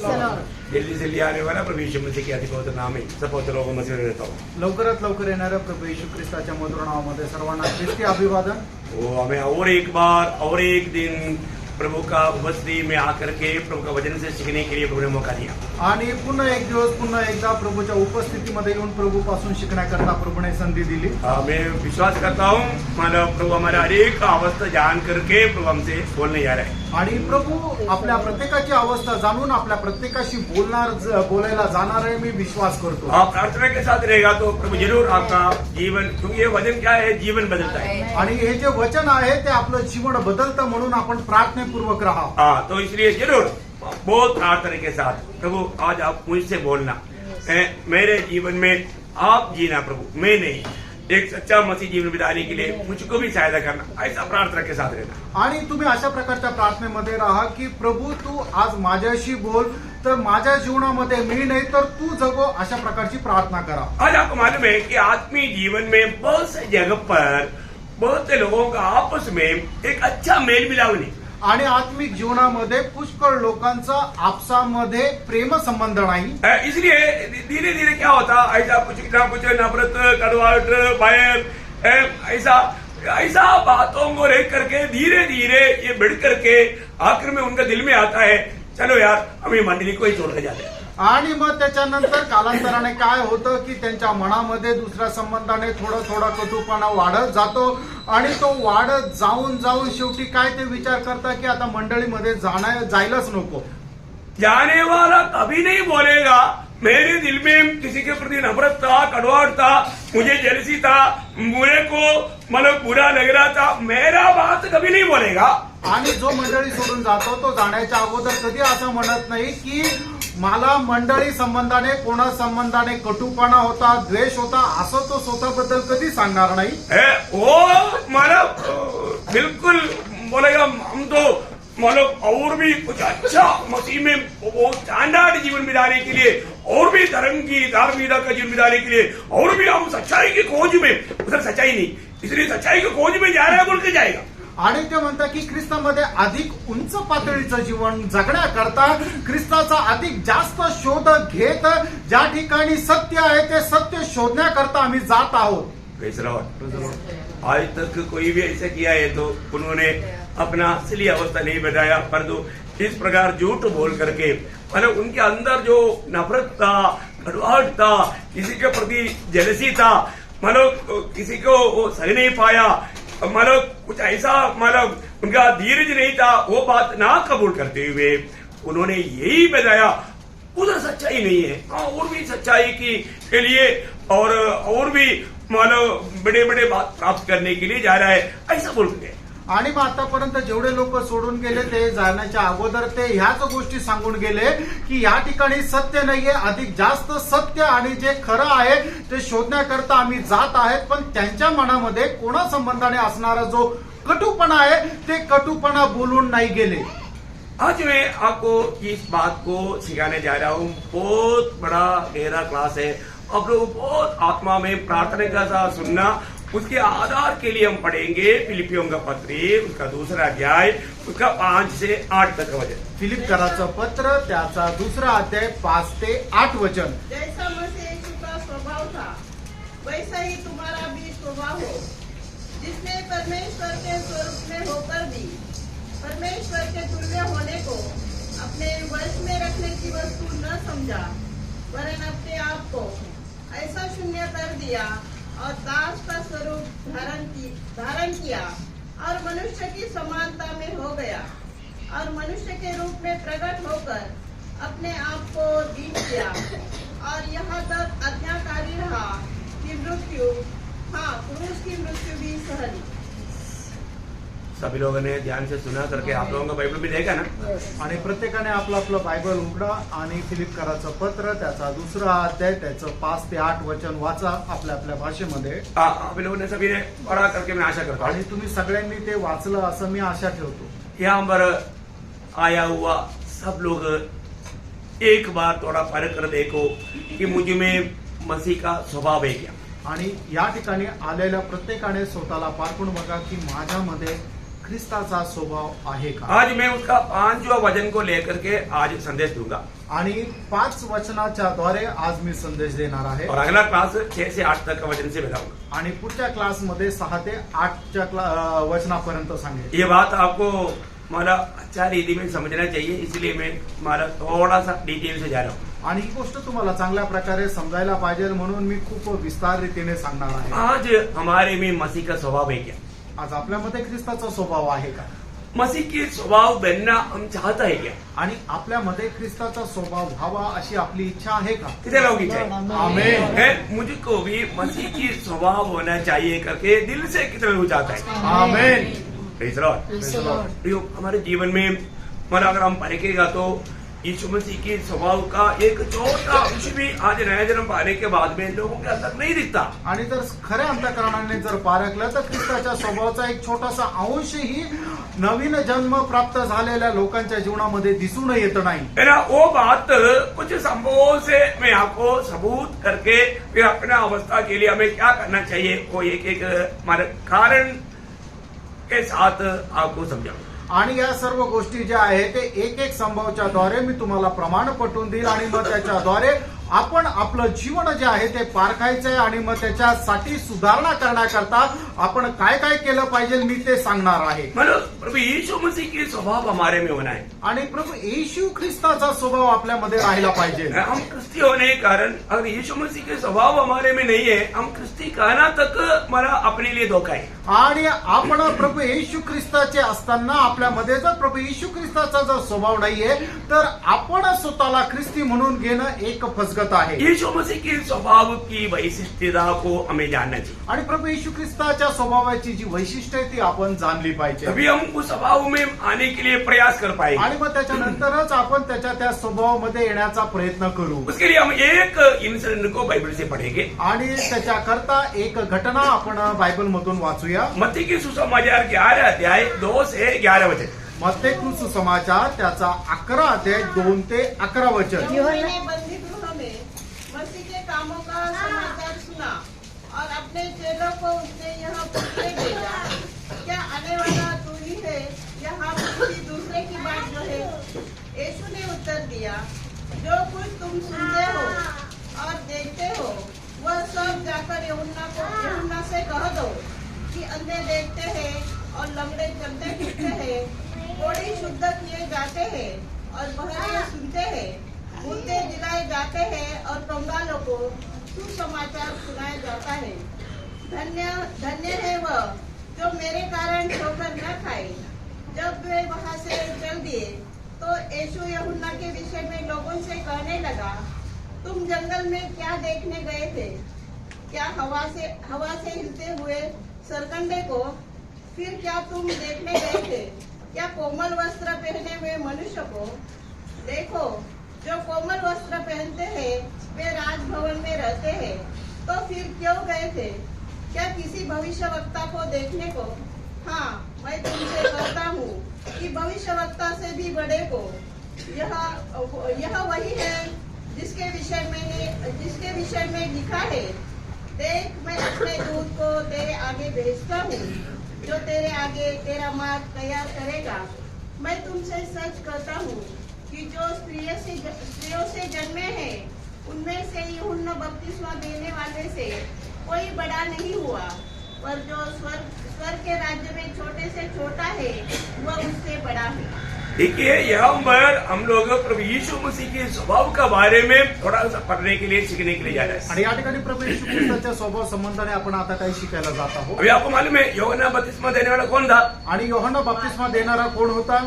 जल्दी जल्दी आने वाला प्रभु यीशु मसीह के अधिपति नाम में सब पवित्र लोगों में से रहता हूँ। लवकरात लवकर येणाऱ्या प्रभू येशू ख्रिस्ताच्या मधुर नावामध्ये सर्वांना ख्रिस्ती अभिवादन। वो हमें और एक बार और एक दिन प्रभु का उपस्थिति में आकर के प्रभु का वचन से सीखने के लिए प्रभु ने मौका दिया आणि पुन्हा एक दिवस पुन्हा एकदा प्रभूच्या उपस्थितीमध्ये येऊन प्रभूपासून शिकण्याकरता प्रभूने संधी दिली। मैं विश्वास करता हूँ मतलब प्रभु हमारा हरेक अवस्था जान करके प्रभु हमसे बोलने जा रहे हैं आणि प्रभू आपल्या प्रत्येकाची अवस्था जाणून आपल्या प्रत्येकाशी बोलायला जाणार आहे, मी विश्वास करतो। आप प्रार्थना के साथ रहेगा तो प्रभु जरूर आपका जीवन, क्योंकि ये वचन क्या है, जीवन बदलता है आणि हे जे वचन आहे ते आपलं जीवन बदलतं, म्हणून आपण प्रार्थनेपूर्वक राहा। हाँ, तो इसलिए जरूर बहुत प्रार्थना के साथ प्रभु आज आप मुझसे बोलना, मेरे जीवन में आप जीना प्रभु, मैं नहीं, एक सच्चा मसीह जीवन बिताने के लिए मुझको भी सहायता करना, ऐसा प्रार्थना के साथ रहना। आणि तुम्ही अशा प्रकारच्या प्रार्थनेमध्ये राहा की प्रभू तू आज माझ्याशी बोल, तर माझ्या जीवनामध्ये मी नाही तर तू जगो, अशा प्रकारची प्रार्थना करा। आज आपको मालूम है कि आत्मीय जीवन में बहुत से जगह पर बहुत से लोगों का आपस में एक अच्छा मेल मिलाप नहीं, आणि आत्मिक जीवनामध्ये पुष्कळ लोकांचा आपसामध्ये प्रेम संबंध नाही। इसलिए धीरे धीरे क्या होता, ऐसा कुछ ना कुछ नफरत, कड़वाहट, भय, ऐसा बातों को रह करके धीरे धीरे ये बढ़ करके आखिर में उनका दिल में आता है, चलो यार हम ये मंडली को ही छोड़ के जाते हैं। आणि मग त्याच्यानंतर कालांतराने काय होतं की त्यांच्या मनामध्ये दुसऱ्या संबंधाने थोडा कटुपणा वाढत जातो, आणि तो वाढत जाऊन जाऊन शेवटी काय ते विचार करता की आता मंडळीमध्ये जायलाच नको। जाने वाला कभी नहीं बोलेगा मेरे दिल में किसी के प्रति नफरत था, कड़वाहट था, मुझे जेलसी था, मुझे को मतलब बुरा लग रहा था, मेरा बात कभी नहीं बोलेगा। आणि जो मंडळी सोडून जातो तो जाण्याच्या अगोदर कधी असं म्हणत नाही की मला मंडळी संबंधाने कोणा संबंधाने कटुपणा होता, द्वेष होता, असं तो स्वतःबद्दल कधी सांगणार नाही। वो मतलब बिल्कुल बोलेगा हम तो मतलब और भी कुछ अच्छा मसीह में वो स्टैंडर्ड जीवन बिताने के लिए, और भी धर्म की धार्मिकता का जीवन बिताने के लिए, और भी हम सच्चाई की खोज में, उधर सच्चाई नहीं, इसलिए सच्चाई की खोज में जा रहा है बोल के जाएगा। आणि ते म्हणतात की ख्रिस्तामध्ये अधिक उंच पातळीचं जीवन जगण्याकरता ख्रिस्ताचा अधिक जास्त शोध घेत ज्या ठिकाणी सत्य आहे ते सत्य शोधण्याकरता आम्ही जात आहोत। आज तक कोई भी ऐसा किया है तो उन्होंने अपना असली अवस्था नहीं बताया, परंतु इस प्रकार झूठ बोल करके मतलब उनके अंदर जो नफरत था, कड़वाहट था, किसी के प्रति जेलसी था, मतलब किसी को वो सह नहीं पाया, मतलब कुछ ऐसा मतलब उनका धीरज नहीं था, वो बात ना कबूल करते हुए उन्होंने यही बताया उधर सच्चाई नहीं है, हाँ और भी सच्चाई के लिए और भी मतलब बड़े बड़े बात प्राप्त करने के लिए जा रहा है, ऐसा बोलते हैं। आणि मग आतापर्यंत जेवढे लोक सोडून गेले ते जाण्याच्या अगोदर ते ह्याच गोष्टी सांगून गेले की या ठिकाणी सत्य नाहीये, अधिक जास्त सत्य आणि जे खरं आहे ते शोधण्याकरता आम्ही जात आहेत, पण त्यांच्या मनामध्ये कोणा संबंधाने असणारा जो कटुपणा आहे ते कटुपणा बोलून नाही गेले। आज मैं आपको इस बात को सिखाने जा रहा हूँ, बहुत बड़ा गहरा क्लास है, आप लोग बहुत आत्मा में प्रार्थना का साथ सुनना। उसके आधार के लिए हम पढ़ेंगे फिलिपियों का पत्र, उसका दूसरा अध्याय, उसका 5 से 8 तक वचन। फिलिपकराचं पत्र त्याचा दुसरा अध्याय 5 ते 8 वचन। जैसा मसीह यीशु का स्वभाव था वैसा ही तुम्हारा भी स्वभाव हो, जिसने परमेश्वर के स्वरूप में होकर भी परमेश्वर के तुल्य होने को अपने वश में रखने की वस्तु न समझा, वरन अपने आप को ऐसा शून्य कर दिया और दास का स्वरूप धारण किया और मनुष्य की समानता में हो गया, और मनुष्य के रूप में प्रकट होकर अपने आप को दीन किया, और यहाँ तक आज्ञाकारी रहा कि क्रूस की मृत्यु भी सहली। सभी लोगों ने ध्यान से सुना करके आप लोगों का बाइबल भी देखा ना, आणि प्रत्येकाने आपलं आपलं बायबल उघडा आणि फिलिपकराचं पत्र त्याचा दुसरा अध्याय त्याचं 5 ते 8 वचन वाचा आपल्या आपल्या भाषेमध्ये। आप लोगों ने सभी ने पढ़ा करके मैं आशा करता हूँ, आणि तुम्ही सगळ्यांनी ते वाचलं असं मी आशा ठेवतो। यहाँ पर आया हुआ सब लोग एक बार थोड़ा फर्क कर देखो कि मुझ में मसीह का स्वभाव है क्या। आणि या ठिकाणी आलेल्या प्रत्येकाने स्वतःला पारखून बघा की माझ्यामध्ये ख्रिस्ताचा स्वभाव आहे का? आज मैं उसका 5वां वचन को लेकर के आज संदेश दूंगा आणि 5 वचनाच्या द्वारे आज मी संदेश देणार आहे और अगला क्लास 6 से 8 तक का वचन से बताऊंगा। आणि पुढच्या क्लासमध्ये 6 ते 8च्या वचनापर्यंत सांगेल। ये बात आपको हमारा अच्छा रीति में समझना चाहिए, इसलिए मैं हमारा थोड़ा सा डिटेल से जा रहा हूँ। आणि ही गोष्ट तुम्हाला चांगल्या प्रकारे समजायला पाहिजे म्हणून मी खूप विस्तार रीतीने सांगणार आहे। आज हमारे में मसीह का स्वभाव है क्या? आज आपल्यामध्ये ख्रिस्ताचा स्वभाव आहे का? मसीह की स्वभाव बनना हम चाहता है क्या? आणि आपल्यामध्ये ख्रिस्ताचा स्वभाव व्हावा अशी आपली इच्छा आहे का? कितने लोगों की चाहिए? आमेन। है, मुझको भी मसीह की स्वभाव होना चाहिए करके दिल से कितने लोग चाहता है? आमेन। Praise the Lord। प्रियो, हमारे जीवन में हमारा अगर हम पढ़ेगा तो यीशु मसीह के स्वभाव का एक छोटा अंश भी आज नया जन्म पाने के बाद में लोगों के अंदर नहीं दिखता। आणि जर खऱ्या अंतःकरणाने जर पारखलं तर ख्रिस्ताच्या स्वभावाचा एक छोटासा अंशही नवीन जन्म प्राप्त झालेल्या लोकांच्या जीवनामध्ये दिसून येत नाही। है ना, वो बात कुछ संभवों से मैं आपको सबूत करके फिर अपना अवस्था के लिए हमें क्या करना चाहिए वो एक एक हमारे कारण के साथ आपको समझाऊंगा। आणि या सर्व गोष्टी ज्या आहेत ते एक एक संभवच्या द्वारे मी तुम्हाला प्रमाण पटवून देईल आणि मग त्याच्याद्वारे आपण आपलं जीवन जे आहे ते पारखायचंय आणि मग त्याच्यासाठी सुधारणा करण्याकरता आपण काय काय केलं पाहिजे मी ते सांगणार आहे। मतलब प्रभु यीशु मसीह की स्वभाव हमारे में होना है। आणि प्रभू येशू ख्रिस्ताचा स्वभाव आपल्यामध्ये राहिला पाहिजे। हम क्रिस्ती होने के कारण अगर यीशु मसीह के स्वभाव हमारे में नहीं है, हम क्रिस्ती कहना तक हमारा अपने लिए धोखा है। आणि आपण प्रभू येशू ख्रिस्ताचे असताना आपल्यामध्ये जर प्रभू येशू ख्रिस्ताचा जर स्वभाव नाहीये तर आपण स्वतःला ख्रिस्ती म्हणून घेणं एक फसगत आहे। यीशु मसीह के स्वभाव की वैशिष्ट्यता को हमें जानना चाहिए। आणि प्रभू येशू ख्रिस्ताच्या स्वभावाची जी वैशिष्ट्य आहे ती आपण जाणली पाहिजे। तभी हम उस स्वभाव में आने के लिए प्रयास कर पाएंगे। आणि मग त्याच्यानंतरच आपण त्याच्या त्या स्वभावामध्ये येण्याचा प्रयत्न करू। उसके लिए हम एक इंसिडेंट को बाइबल से पढ़ेंगे। आणि त्याच्याकरता एक घटना आपण बायबल मधून वाचूया। मत्ती की सुसमाचार 11 अध्याय 2 से 11 वचन। मत्ती सुसमाचार त्याचा 11 अध्याय 2 ते 11 वचन। मैंने बंदी गृह में मसीह के कामों का समाचार सुना और अपने चेलों को उसने यहाँ पूछने भेजा, क्या आने वाला तू ही है या हम किसी दूसरे की बात जो है? यीशु ने उत्तर दिया, जो कुछ तुम सुनते हो और देखते हो वह सब जाकर यूहन्ना से कह दो कि अंधे देखते हैं और लंगड़े चलते फिरते हैं, कोढ़ी शुद्ध किए जाते हैं और बहरे सुनते हैं, मुर्दे जिलाए जाते हैं और कंगालों को सुसमाचार सुनाया जाता है। धन्य है वह जो मेरे कारण ठोकर न खाए। जब वे वहां से चल दिए तो यीशु यूहन्ना के विषय में लोगों से कहने लगा, तुम जंगल में क्या देखने गए थे? क्या हवा से हिलते हुए सरकंडे को? फिर क्या तुम देखने गए थे? क्या कोमल वस्त्र पहने हुए मनुष्य को? देखो, जो कोमल वस्त्र पहनते हैं वे राजभवन में रहते हैं। तो फिर क्यों गए थे? क्या किसी भविष्यवक्ता को देखने को? हाँ, मैं तुमसे कहता हूँ कि भविष्यवक्ता से भी बड़े को। यह वही है जिसके विषय में लिखा है, देख मैं अपने दूत को तेरे आगे भेजता हूँ जो तेरे आगे तेरा मार्ग तैयार करेगा। मैं तुमसे सच कहता हूँ कि जो स्त्रियों से जन्मे हैं उनमें से यूहन्ना बपतिस्मा देने वाले से कोई बड़ा नहीं हुआ, पर जो स्वर्ग के राज्य में छोटे से छोटा है वह उससे बड़ा है। देखिए, यहाँ पर हम लोग प्रभु यीशु मसीह के स्वभाव का बारे में थोड़ा सा पढ़ने के लिए सीखने के लिए जा रहे हैं। आणि या ठिकाणी प्रभू येशू ख्रिस्ताच्या स्वभाव संबंधाने आपण आता काही शिकायला जात आहोत। अभी आपको मालूम है यूहन्ना बपतिस्मा देने वाला कौन था? आणि यूहन्ना बपतिस्मा देणारा कोण होता?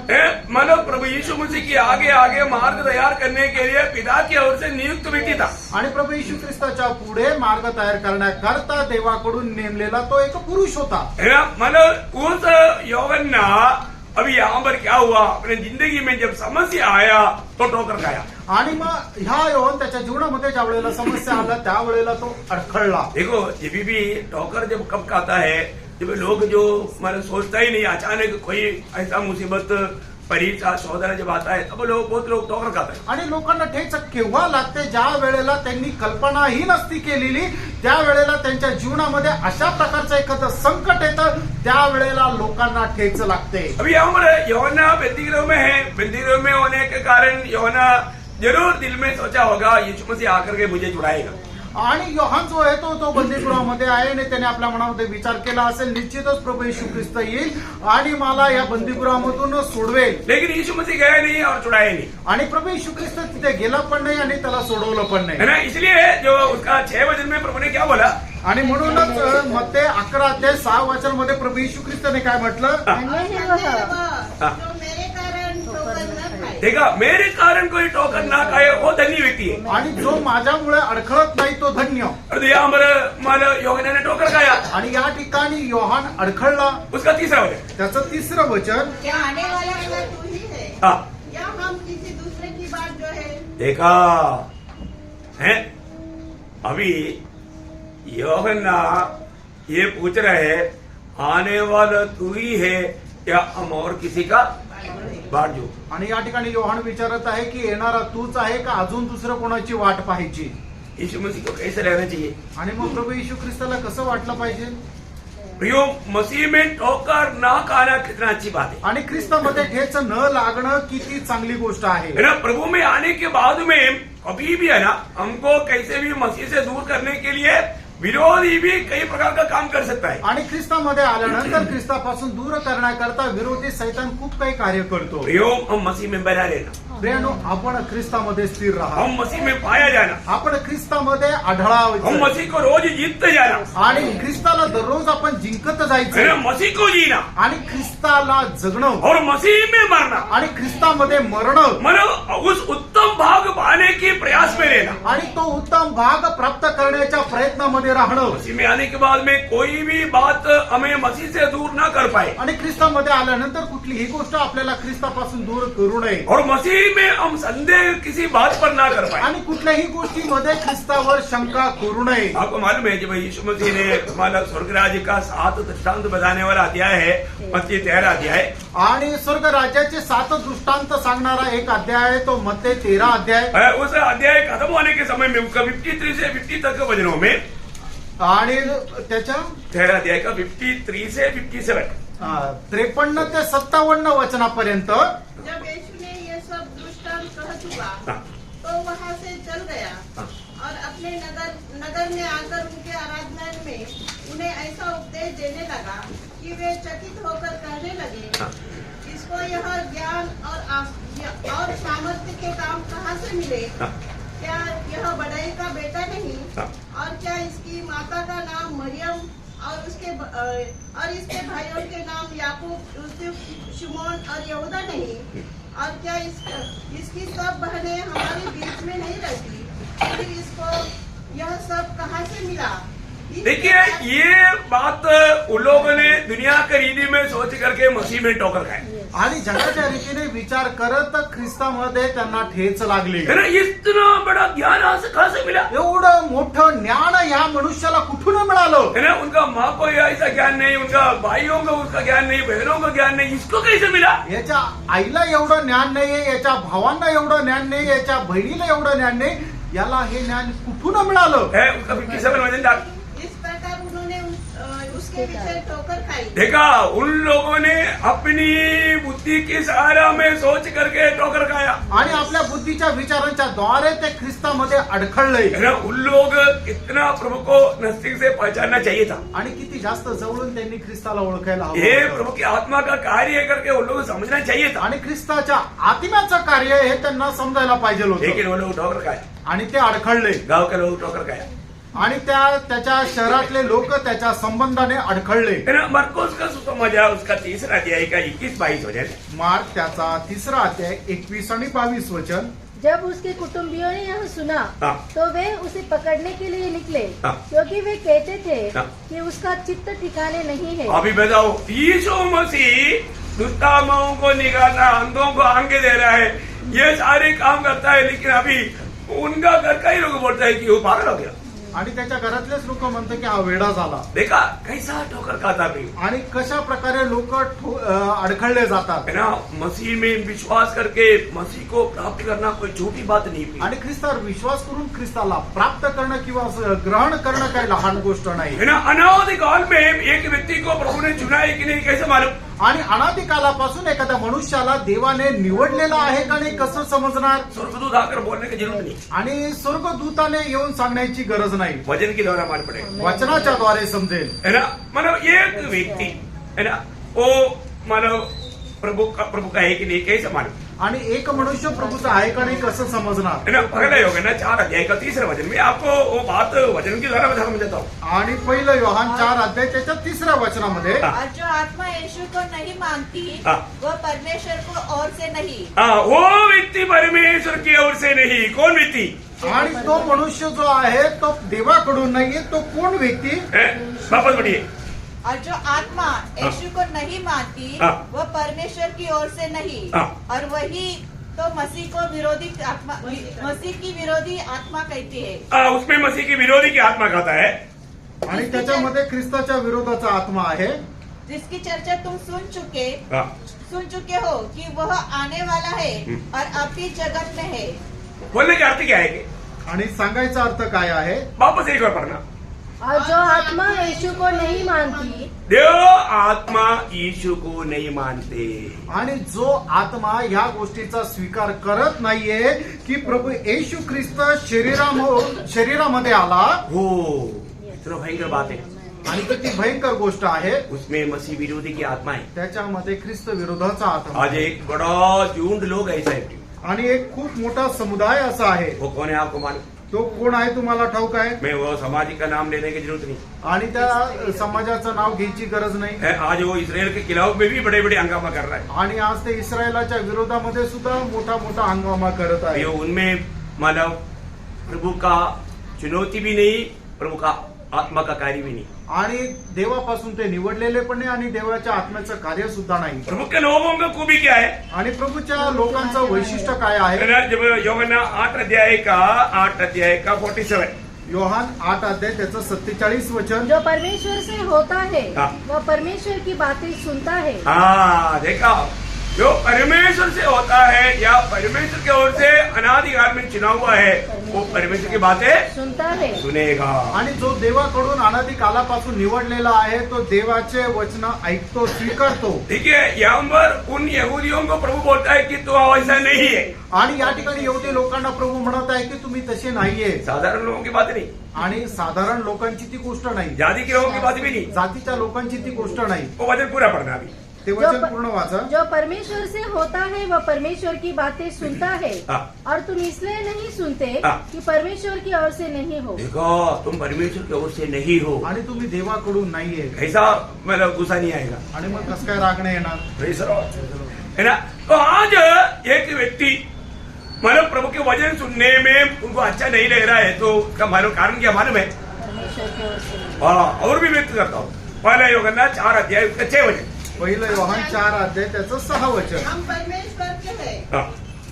मतलब प्रभु यीशु मसीह के आगे आगे मार्ग तैयार करने के लिए पिता की ओर से नियुक्त व्यक्ति था। आणि प्रभू येशू ख्रिस्ताच्या पुढे मार्ग तयार करण्याकरता देवाकडून नेमलेला तो एक पुरुष होता। मतलब उस यूहन्ना अभी यहाँ पर क्या हुआ, अपने जिंदगी में जब समस्या आया तो ठोकर खाया। आणि मग ह्या योहन त्याच्या जीवनामध्ये ज्या वेळेला समस्या आला त्यावेळेला तो अडखळला। देखो, जब भी ठोकर जब कब खाता है, जब लोग जो मतलब सोचता ही नहीं, अचानक कोई ऐसा मुसीबत परीक्षा शोधना जब आता है तब बहुत लोग ठोकर खाते हैं। आणि लोकांना ठेच केव्हा लागते, ज्या वेळेला त्यांनी कल्पनाही नसती केलेली, त्या वेळेला त्यांच्या जीवनामध्ये अशा प्रकारचं एखादं संकट येतं, त्यावेळेला लोकांना ठेच लागते. अभी हमारे यूहन्ना बंदीगृह में है। बंदीगृह में होने के कारण यूहन्ना जरूर दिल में सोचा होगा यीशु मसीह आकर के मुझे छुड़ाएगा। आणि योहान जो आहे तो बंदीगृहामध्ये आहे आणि त्याने आपल्या मनामध्ये विचार केला असेल, निश्चितच प्रभू येशू ख्रिस्त येईल आणि मला या बंदीगृहामधून सोडवेल. लेकिन यीशु मसीह गया नहीं और छुड़ाया नहीं, आणि प्रभू येशू ख्रिस्त तिथे गेला पण नाही आणि त्याला सोडवलं पण है नाही. ना। इसलिए जो उसका 6 वचन में प्रभु ने क्या बोला, आणि म्हणूनच मत्ते 11:6 मध्ये प्रभु येशू ख्रिस्तने काय म्हटलं, धन्य है वह जो मेरे कारण ठोकर न खाए. देखा, मेरे कारण कोई ठोकर ना खाए वो धन्य व्यक्ति है। आणि जो माझ्यामुळे अडखळत नाही तो धन्य. और यहाँ पर यूहन्ना ने ठोकर खाया, आणि या ठिकाणी योहान अडखळला. उसका तीसरा वचन, त्याचं तिसरं वचन, क्या आने वाला अगर तू ही है हाँ या हम किसी दूसरे की बात जो है. देखा है। अभी यूहन्ना ये पूछ रहे हैं, आने वाला तू ही है या हम और किसी का बाट जो। आणि या ठिकाणी योहान विचारत आहे की येणारा तूच आहे का अजून दुसरं कोणाची वाट पाहायची. यीशु मसीह को कैसे रहना चाहिए? आणि मग प्रभू येशू ख्रिस्ताला कसं वाटलं पाहिजे. प्रियो, मसीह में ठोकर ना खाना कितना अच्छी बात है, आणि ख्रिस्तामध्ये ठेच न लागणं किती चांगली गोष्ट आहे. है ना। प्रभु में आने के बाद में अभी भी है ना, हमको कैसे भी मसीह से दूर करने के लिए विरोधी भी कई प्रकार का काम कर सकता है। आणि ख्रिस्तामध्ये आल्यानंतर ख्रिस्तापासून दूर करण्याकरता विरोधी सैतान खूप काही कार्य करतो. प्रियो, हम मसीह में बना रहना, प्रियानो, आपण ख्रिस्तामध्ये स्थिर राहा. हम मसीह में पाया जाना, आपण ख्रिस्तामध्ये हम आढळावं मसीह को रोज जीतते जाना, आणि ख्रिस्ताला दररोज आपण जिंकत है ना। जायचं मसीह को जीना आणि ख्रिस्ताला जगणं और मसीह में मरना, आणि ख्रिस्तामध्ये मरणं मनो उस उत्तम भाग पाने के प्रयास में रहना। आणि तो उत्तम भाग प्राप्त करण्याच्या प्रयत्नामध्ये राहणं. मसीह में आने के बाद में कोई भी बात हमें मसीह से दूर ना कर पाए, आणि ख्रिस्तामध्ये आल्यानंतर कुठलीही गोष्ट आपल्याला ख्रिस्तापासून दूर करू नये. और मसीह में हम संदेह किसी बात पर ना कर पाए। आणि कुठल्याही गोष्टीमध्ये ख्रिस्तावर शंका करू नये. आपको मालूम है जब यीशु मसीह ने हमारा स्वर्ग राज्य का 7 दृष्टांत बताने वाला अध्याय है, मत्ती 13 अध्याय, आणि स्वर्ग राज्याचे 7 दृष्टांत सांगणारा एक अध्याय आहे तो मत्ते 13 अध्याय. उस अध्याय खत्म होने के समय में उसका 53 से 50 तक के वचनों में, आणि त्याच्या 13 अध्याय का 53 से 57, 53 ते 57 वचनापर्यंत. जब यीशु ने ये सब दृष्टांत कह चुका हाँ, तो वहाँ से चल गया हाँ, और अपने नगर में आकर उनके आराधनालय में उन्हें ऐसा उपदेश देने लगा कि वे चकित होकर कहने लगे, हाँ, इसको यह ज्ञान और सामर्थ्य के काम कहाँ से मिले. हाँ, क्या यह बड़ाई का बेटा नहीं हाँ, और क्या इसकी माता का नाम मरियम और इसके भाइयों के नाम याकूब, यूसुफ, शिमोन और यहूदा नहीं. और क्या इसकी सब बहनें हमारे बीच में नहीं रहती. फिर इसको यह सब कहाँ से मिला. देखिए ये बात उन लोगों ने दुनिया के रीति में सोच करके मसीह में ठोकर खाए, आणि जगाच्या रीतीने विचार करत ख्रिस्तामध्ये त्यांना ठेच लागली. है ना। इतना बड़ा ज्ञान कहाँ से मिला, एवढं मोठं ज्ञान या मनुष्याला कुठून मिळालं. है ना। उनका माँ को ऐसा ज्ञान नहीं, उनका भाइयों को उसका ज्ञान नहीं, बहनों का ज्ञान नहीं, इसको कैसे मिला. याच्या आईला एवढं ज्ञान नाहीये, याच्या भावांना एवढं ज्ञान नाही, याच्या बहिणीला एवढं ज्ञान नाही, याला हे ज्ञान कुठून मिळालं. है उसका 57 वचन था. इस प्रकार उन्होंने उसके विषय ठोकर खाई. देखा, उन लोगों ने अपनी बुद्धि के सहारा में सोच करके ठोकर खाया, आणि आपल्या बुद्धीच्या विचारांच्या द्वारे ते ख्रिस्तामध्ये अडखळले. है ना। उन लोग कितना प्रभु को नजदीक से पहचानना चाहिए था, आणि किती जास्त जवळून त्यांनी ख्रिस्ताला ओळखायला ये हवं. प्रभु की आत्मा का कार्य है करके उन लोग को समझना चाहिए था, आणि ख्रिस्ताच्या आत्म्याचं कार्य हे त्यांना समजायला पाहिजे होतं. लेकिन वो लोग ठोकर खाए. आणि ते अडखळले. गांव के लोग ठोकर खाया, आणि त्याच्या शहरातले लोक त्याच्या संबंधाने अडखळले. है ना। मरकोस का सुसमाचार उसका 3 अध्याय का 21-22 वचन, मार्क त्याचा 3 अध्याय 21 आणि 22 वचन. जब उसके कुटुंबियों ने यह सुना हाँ, तो वे उसे पकड़ने के लिए निकले, हाँ, क्योंकि वे कहते थे हाँ, कि उसका चित्त ठिकाने नहीं है. अभी बताओ, यीशु मसीह दुष्टात्माओं को निकालना, अंधों को आंखें दे रहा है, ये सारे काम करता है, लेकिन अभी उनका घर का ही लोग बोलता है कि वो पागल हो गया. आणि त्याच्या घरातलेच लोक म्हणतात की हा वेडा झाला. देखा कैसा ठोकर खाता भी आणि कशा प्रकारे लोक अडखळले जातात. है ना. मसीह में विश्वास करके मसीह को प्राप्त करना कोई छोटी बात नहीं थी. आणि ख्रिस्तावर विश्वास करून ख्रिस्ताला प्राप्त करणं किंवा ग्रहण करणं काही लहान गोष्ट नाही. है ना. अनादि काल में एक व्यक्ति को प्रभु ने चुना है कि नहीं कैसे मालूम. आणि अनादि कालापासून एखाद्या मनुष्याला देवाने निवडलेला आहे का नाही कसं समजणार. स्वर्गदूत आकर बोलने की जरूरत नहीं. आणि स्वर्गदूताने येऊन सांगण्याची गरज नाही. वचन के द्वारा मान पड़ेगा. वचनाच्या द्वारे समजेल. है ना. मानो एक व्यक्ति है ना वो मानो प्रभु का है कि नहीं कैसे मालूम. आणि एक मनुष्य प्रभूचा आहे का नाही कसं समजणार. है ना. पहला योग है ना 4 अध्याय का 3रा वचन में आपको वो बात वचन के द्वारा मैं समझाता हूँ. आणि पहिलं योहान 4 अध्याय त्याच्या 3ऱ्या वचनामध्ये और जो आत्मा यीशु को नहीं मानती हाँ। वह परमेश्वर को और से नहीं. वो व्यक्ति परमेश्वर की ओर से नहीं. कौन व्यक्ति. आणि तो मनुष्य जो आहे तो देवाकडून नाहीये. तो कोण व्यक्ती. वापस बढ़िए. और जो आत्मा यीशु को नहीं मानती हाँ। वह परमेश्वर की ओर से नहीं. हाँ। और वही तो मसीह को विरोधी आत्मा मसीह की विरोधी आत्मा कहती है. उसमें मसीह की विरोधी की आत्मा कहता है. आणि त्याच्यामध्ये ख्रिस्ताच्या विरोधाचा आत्मा आहे. जिसकी चर्चा तुम सुन चुके हो कि वह आने वाला है और अभी जगत में है. बोलने का अर्थ क्या है. आणि सांगायचा अर्थ काय आहे. वापस एक बार पढ़ना. और जो आत्मा यीशु को नहीं मानती देव आत्मा यीशु को नहीं मानते. आणि जो आत्मा ह्या गोष्टीचा स्वीकार करत नाहीये की प्रभू येशू ख्रिस्त शरीरामध्ये आला. हो इतना भयंकर बात है. आणि किती भयंकर गोष्ट आहे. उसमें मसीह विरोधी की आत्मा है. त्याच्यामध्ये ख्रिस्त विरोधाचा आत्मा आज आहे. एक बड़ा झुंड लोग ऐसा है. आणि एक खूप मोठा समुदाय असा आहे. वो कौन है आपको मालूम. तो कोण आहे तुम्हाला ठाऊक आहे. मैं वो सामाजिक का नाम लेने की जरूरत नहीं. आणि त्या समाजाचं नाव घ्यायची गरज नाही. आज वो इसराइल के खिलाफ में भी बड़े बड़े हंगामा कर रहा है. आणि आज ते इस्रायलाच्या विरोधामध्ये सुद्धा मोठा मोठा हंगामा करत आहे. ये उनमें मानव प्रभु का चुनौती भी नहीं, प्रभु का आत्मा का कार्य भी नहीं. आणि देवापासून ते निवडलेले पण नाही आणि देवाच्या आत्म्याचं कार्य सुद्धा नाही. प्रभु के लोगों का खूबी क्या है. आणि प्रभूच्या लोकांचं वैशिष्ट्य काय आहे. जब यूहन्ना 8 अध्याय का 47. योहान 8 अध्याय त्याचं 47 वचन. जो परमेश्वर से होता है हाँ। वह परमेश्वर की बातें सुनता है. हाँ देखा. जो परमेश्वर से होता है या परमेश्वर की ओर से अनादिकाल में चुना हुआ है वो परमेश्वर की बातें सुनता है. सुनेगा. आणि जो देवाकडून अनादि कालापासून निवडलेला आहे तो देवाचे वचन ऐकतो स्वीकारतो. ठीक है. यहाँ पर उन यहूदियों को प्रभु बोलता है कि तू ऐसा नहीं है. आणि या ठिकाणी यहूदी लोकांना प्रभु म्हणत आहे की तुम्ही तसे नाहीये. साधारण लोगों की बात नहीं. आणि साधारण लोकांची ती गोष्ट नाही. जाति के लोगों की बात भी नहीं. जातीच्या लोकांची ती गोष्ट नाही. वो वचन पूरा पढ़ना अभी. ते वचन पूर्ण वाचा. जो परमेश्वर से होता है वह परमेश्वर की बातें सुनता है. हाँ। और तुम इसलिए नहीं सुनते हाँ। कि परमेश्वर की ओर से नहीं हो. देखो तुम परमेश्वर की ओर से नहीं हो. आणि तुम्ही देवाकडून नाहीये. ऐसा मतलब गुस्सा नहीं आएगा. आणि मग कसं काय राग नाही येणार. Praise the Lord. है ना. तो आज एक व्यक्ति मतलब प्रभु के वचन सुनने में उनको अच्छा नहीं लग रहा है तो उसका मालूम कारण क्या मालूम है. परमेश्वर की ओर से नहीं. हाँ और भी व्यक्त करता हूँ. पहला यूहन्ना 4 अध्याय 6 वचन. पहिलं योहान 4 अध्याय त्याचं 6 वचन. हम परमेश्वर के हैं. हाँ.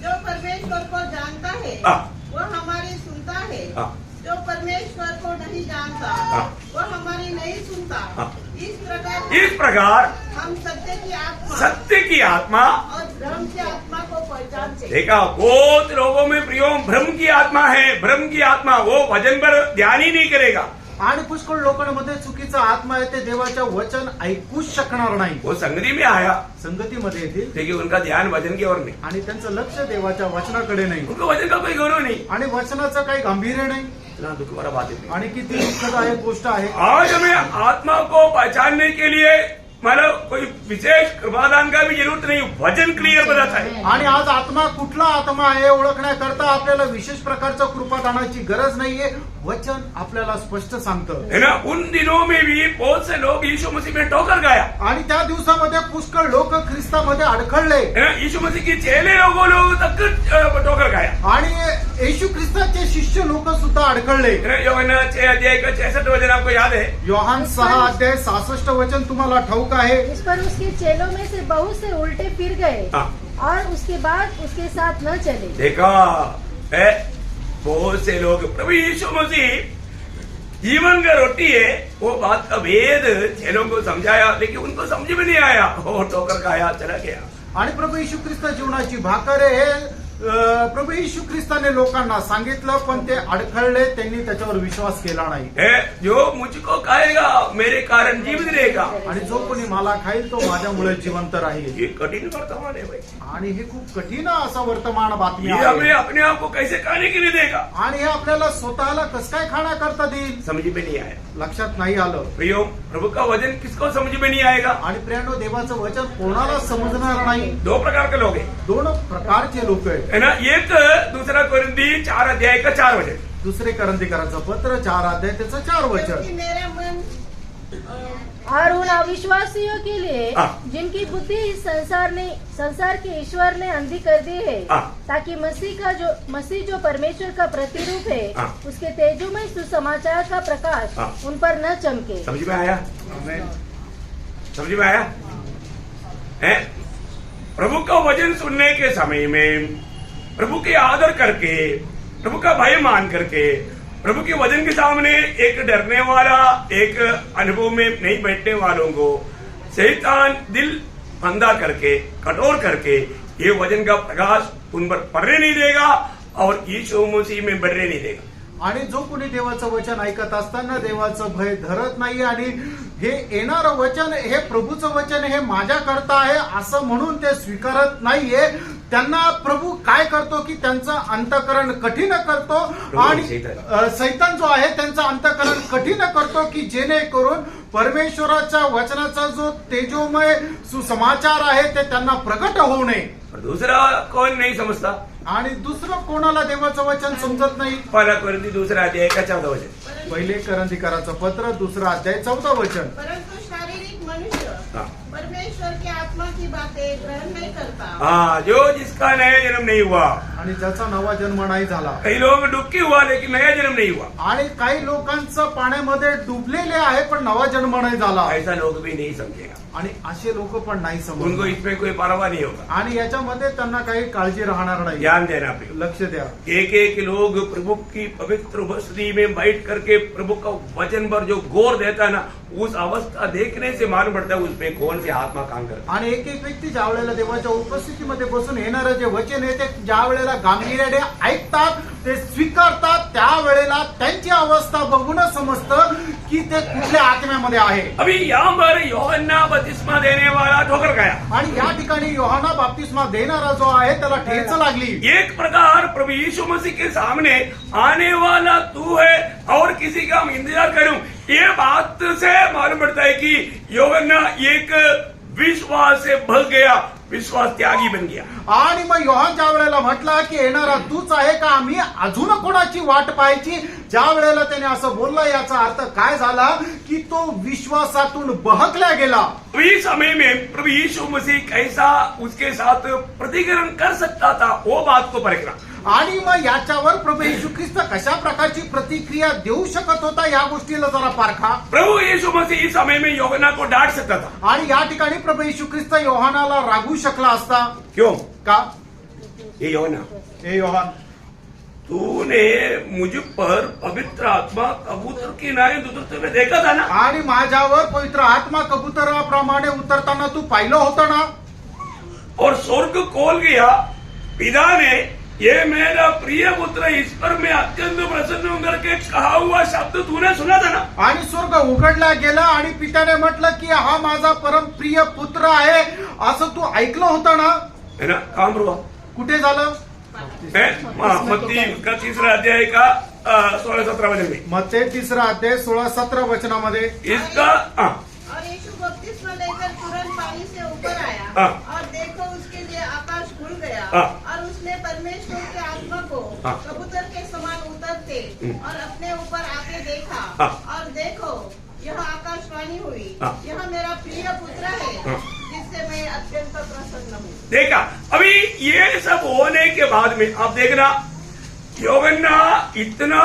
जो परमेश्वर को जानता है हाँ. वो हमारी सुनता है. हाँ. जो परमेश्वर को नहीं जानता हाँ. वो हमारी नहीं सुनता. हाँ. इस प्रकार इस प्रकार हम सत्य की आत्मा और भ्रम की आत्मा को पहचानते हैं. देखा. बहुत लोगों में प्रियो भ्रम की आत्मा है. भ्रम की आत्मा वो वचन पर ध्यान ही नहीं करेगा. आणि पुष्कळ लोकांमध्ये चुकीचा आत्मा आहे. ते देवाच्या वचन ऐकूच शकणार नाही. वो संगति में आया संगतीमध्ये येतील लेकिन उनका ध्यान वचन की ओर नहीं. आणि त्यांचं लक्ष देवाच्या वचनाकडे नाही. उनको वचन का कोई गौरव नहीं. आणि वचनाचं काही गांभीर्य नाही. इतना दुख भरा बात है. आणि किती दुःखदायक गोष्ट आहे. आज हमें आत्मा को पहचानने के लिए मतलब कोई विशेष कृपादान का भी जरूरत नहीं. वचन क्लियर बताता है. आणि आज आत्मा कुठला आत्मा आहे ओळखण्याकरता आपल्याला विशेष प्रकारच्या कृपादानाची गरज नाहीये. वचन आपल्याला स्पष्ट सांगतं. है ना. उन दिनों में भी बहुत से लोग यीशु मसीह में ठोकर खाया. आणि त्या दिवसामध्ये पुष्कळ लोक ख्रिस्तामध्ये अडखळले. है ना. यीशु मसीह की चेले लोग तक ठोकर खाया. आणि येशू ख्रिस्ताचे शिष्य लोक सुद्धा अडखळले. है ना. यूहन्ना 6 अध्याय का 66 वचन आपको याद है. योहान 6 अध्याय 66 वचन तुम्हाला ठाऊक आहे. इस पर उसके चेलों में से बहुत से उल्टे फिर गए हाँ. और उसके बाद उसके साथ न चले. देखा है बहुत से लोग प्रभु यीशु मसीह जीवन का रोटी है, वो बात का भेद चेलों को समझाया, लेकिन उनको समझ में नहीं आया, वो ठोकर खाया चला गया। आणि प्रभू येशू ख्रिस्त जीवनाची भाकर आहे हे प्रभू येशू ख्रिस्ताने लोकांना सांगितलं, पण ते अडखळले, त्यांनी त्याच्यावर विश्वास केला नाही। जो मुझको खाएगा मेरे कारण जीवित रहेगा, आणि जो कोणी मला खाईल तो माझ्यामुळे जिवंत राहील। ये कठिन वर्तमान है भाई। आणि हे खूप कठीण असं वर्तमान बातमी ये आहे। हमें अपने आप को कैसे खाने के लिए देगा, आणि हे आपल्याला स्वतःला कसं काय खाण्याकरता देईल समझ में नहीं आया। लक्षात नाही आलं। प्रियो, प्रभु का वचन किसको समझ में नहीं आएगा? आणि प्रियानो, देवाचं वचन कोणाला समजणार नाही। दो प्रकार के लोग हैं, दोन प्रकारचे लोक आहेत है ना। एक दूसरा कोरिन्थी 4 अध्याय का 4 वचन, दुसरे करंथीकरांचं पत्र 4 अध्याय त्याचं 4 वचन। क्योंकि मेरा मन और उन अविश्वासियों के लिए हाँ। जिनकी बुद्धि इस संसार के ईश्वर ने अंधी कर दी है, हाँ। ताकि मसीह जो परमेश्वर का प्रतिरूप है, हाँ। उसके तेजोमय सुसमाचार का प्रकाश हाँ। उन पर न चमके। समझ में आया? समझ में आया है? प्रभु का वचन सुनने के समय में प्रभु के आदर करके, प्रभु का भय मान करके, प्रभु के वचन के सामने एक डरने वाला, एक अनुभव में नहीं बैठने वालों को शैतान दिल अंधा करके, कठोर करके, ये वचन का प्रकाश उन पर पड़ने नहीं देगा और यीशु मसीह में बढ़ने नहीं देगा। आणि जो कोणी देवाचं वचन ऐकत असताना देवाचं भय धरत नाही आणि हे येणारं वचन, हे प्रभूचं वचन, हे माझ्याकरता आहे असं म्हणून ते स्वीकारत नाहीये, त्यांना प्रभू काय करतो की त्यांचं अंतःकरण कठीण करतो आणि सैतान जो आहे त्यांचं अंतःकरण कठीण करतो की जेणेकरून परमेश्वराच्या वचनाचा जो तेजोमय सुसमाचार आहे ते त्यांना प्रगट होऊ नये। और दूसरा कौन नहीं समझता? आणि दुसरं कोणाला देवाचं वचन समजत नाही। पहला कोरिन्थी 2 अध्याय का 14 वचन, पहिले करंथीकरांचं पत्र 2 अध्याय 14 वचन। परंतु शारीरिक मनुष्य हाँ। परमेश्वर की आत्मा की बातें ग्रहण नहीं करता। हाँ, जो जिसका नया जन्म नहीं हुआ। आणि ज्याचा नवा जन्म नाही झाला। कई लोग डुबकी हुआ लेकिन नया जन्म नहीं हुआ। आणि काही लोकांचं पाण्यामध्ये डुबलेले आहे पण नवा जन्म नाही झाला। ऐसा लोग भी नहीं समझेगा, आणि असे लोक पण नाही उनको समजत इसमें कोई परवाह नहीं होगा। आणि याच्यामध्ये त्यांना काही काळजी राहणार नाही। ध्यान देना प्रिय, लक्ष द्या। एक एक लोग प्रभु की पवित्र उपस्थिति में बैठ करके प्रभु का वचन पर जो गौर देता है ना, उस अवस्था देखने से मालूम पड़ता है उसमें कौन सी आत्मा काम करता आणि एक एक व्यक्ती ज्या वेळेला देवाच्या उपस्थितीमध्ये बसून येणारं जे वचन आहे ते ज्या वेळेला गांभीर्याने ऐकतात, ते स्वीकारतात, त्यावेळेला त्यांची अवस्था बघूनच समजतं की ते कुठल्या आत्म्यामध्ये आहे। है। अभी यहाँ पर यूहन्ना बपतिस्मा देने वाला ठोकर खाया, आणि या ठिकाणी योहाना बाप्तिस्मा देणारा जो आहे त्याला ठेच लागली। एक प्रकार प्रभु यीशु मसीह के सामने आने वाला तू है और किसी का हम इंतजार करूं, ये बात से मालूम पड़ता है कि यूहन्ना एक विश्वास से भग गया, विश्वास त्यागी बन गया। आणि मग योहान ज्या वेळेला म्हटला की येणारा तूच आहे का, आम्ही अजून कोणाची वाट पाहायची, ज्या वेळेला त्याने असं बोललं याचा अर्थ काय झाला की तो विश्वासातून बहकला गेला। इस समय में प्रभु यीशु मसीह कैसा उसके साथ प्रतिकरण कर सकता था, वो बात को परखना। आणि मग याच्यावर प्रभू येशू ख्रिस्त कशा प्रकारची प्रतिक्रिया देऊ शकत होता या गोष्टीला जरा पारखा। प्रभु यीशु मसीह इस समय में यूहन्ना को डांट सकता था। आणि या ठिकाणी प्रभू येशू ख्रिस्त योहानाला रागू शकला असता। क्यों? का? ये यूहन्ना, हे योहान, तूने मुझ पर पवित्र आत्मा कबूतर की नाय उतरते हुए देखा था ना, आणि माझ्यावर पवित्र आत्मा कबुतराप्रमाणे उतरताना तू पाहिलं होतं ना। और स्वर्ग खोल गया, पिता ने ये मेरा प्रिय पुत्र इस पर मैं अत्यंत प्रसन्न हूं करके कहा हुआ शब्द तूने सुना था ना। आणि स्वर्ग उघडला गेला आणि पित्याने म्हटलं की हा माझा परम प्रिय पुत्र आहे असं तू ऐकलं होतं ना। है ना? काम हुआ कुठे झालं? मत्ती का 3 अध्याय का 16-17 वचन में, मत्ते 3 अध्याय 16-17 वचनामध्ये इसका और यीशु बपतिस्मा लेकर तुरंत पानी से ऊपर आया, हाँ। और देखो उसके लिए आकाश खुल गया, हाँ। और उसने परमेश्वर के आत्मा को हाँ। कबूतर के समान उतरते और अपने ऊपर आते देखा, हाँ। और देखो यह आकाशवाणी हुई, हाँ। यह मेरा प्रिय पुत्र है, हाँ। जिससे मैं अत्यंत प्रसन्न हूँ। देखा। अभी ये सब होने के बाद में आप देखना, यूहन्ना इतना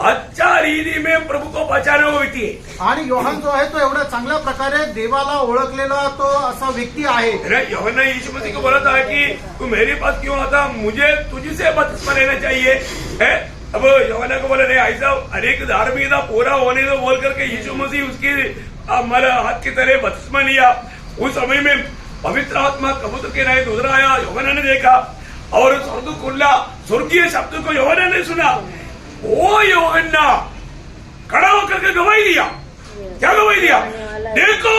अच्छा रीति में प्रभु को पहचाना हुआ व्यक्ति है। आणि योहान जो आहे तो एवढ्या चांगल्या प्रकारे देवाला ओळखलेला तो असा व्यक्ती आहे। यूहन्ना यीशु मसीह को बोला था कि तू मेरे पास क्यों आता, मुझे तुझसे बपतिस्मा लेना चाहिए है, अब यूहन्ना को बोला नहीं ऐसा अनेक धार्मिकता पूरा होने दो बोल करके यीशु मसीह उसकी हमारा हाथ की तरह बपतिस्मा लिया। उस समय में पवित्र आत्मा कबूतर के नए उधर आया, यूहन्ना ने देखा और स्वर्ग खुला, स्वर्गीय शब्द को यूहन्ना ने सुना। वो यूहन्ना खड़ा होकर के गवाही दिया। क्या गवाही दिया? देखो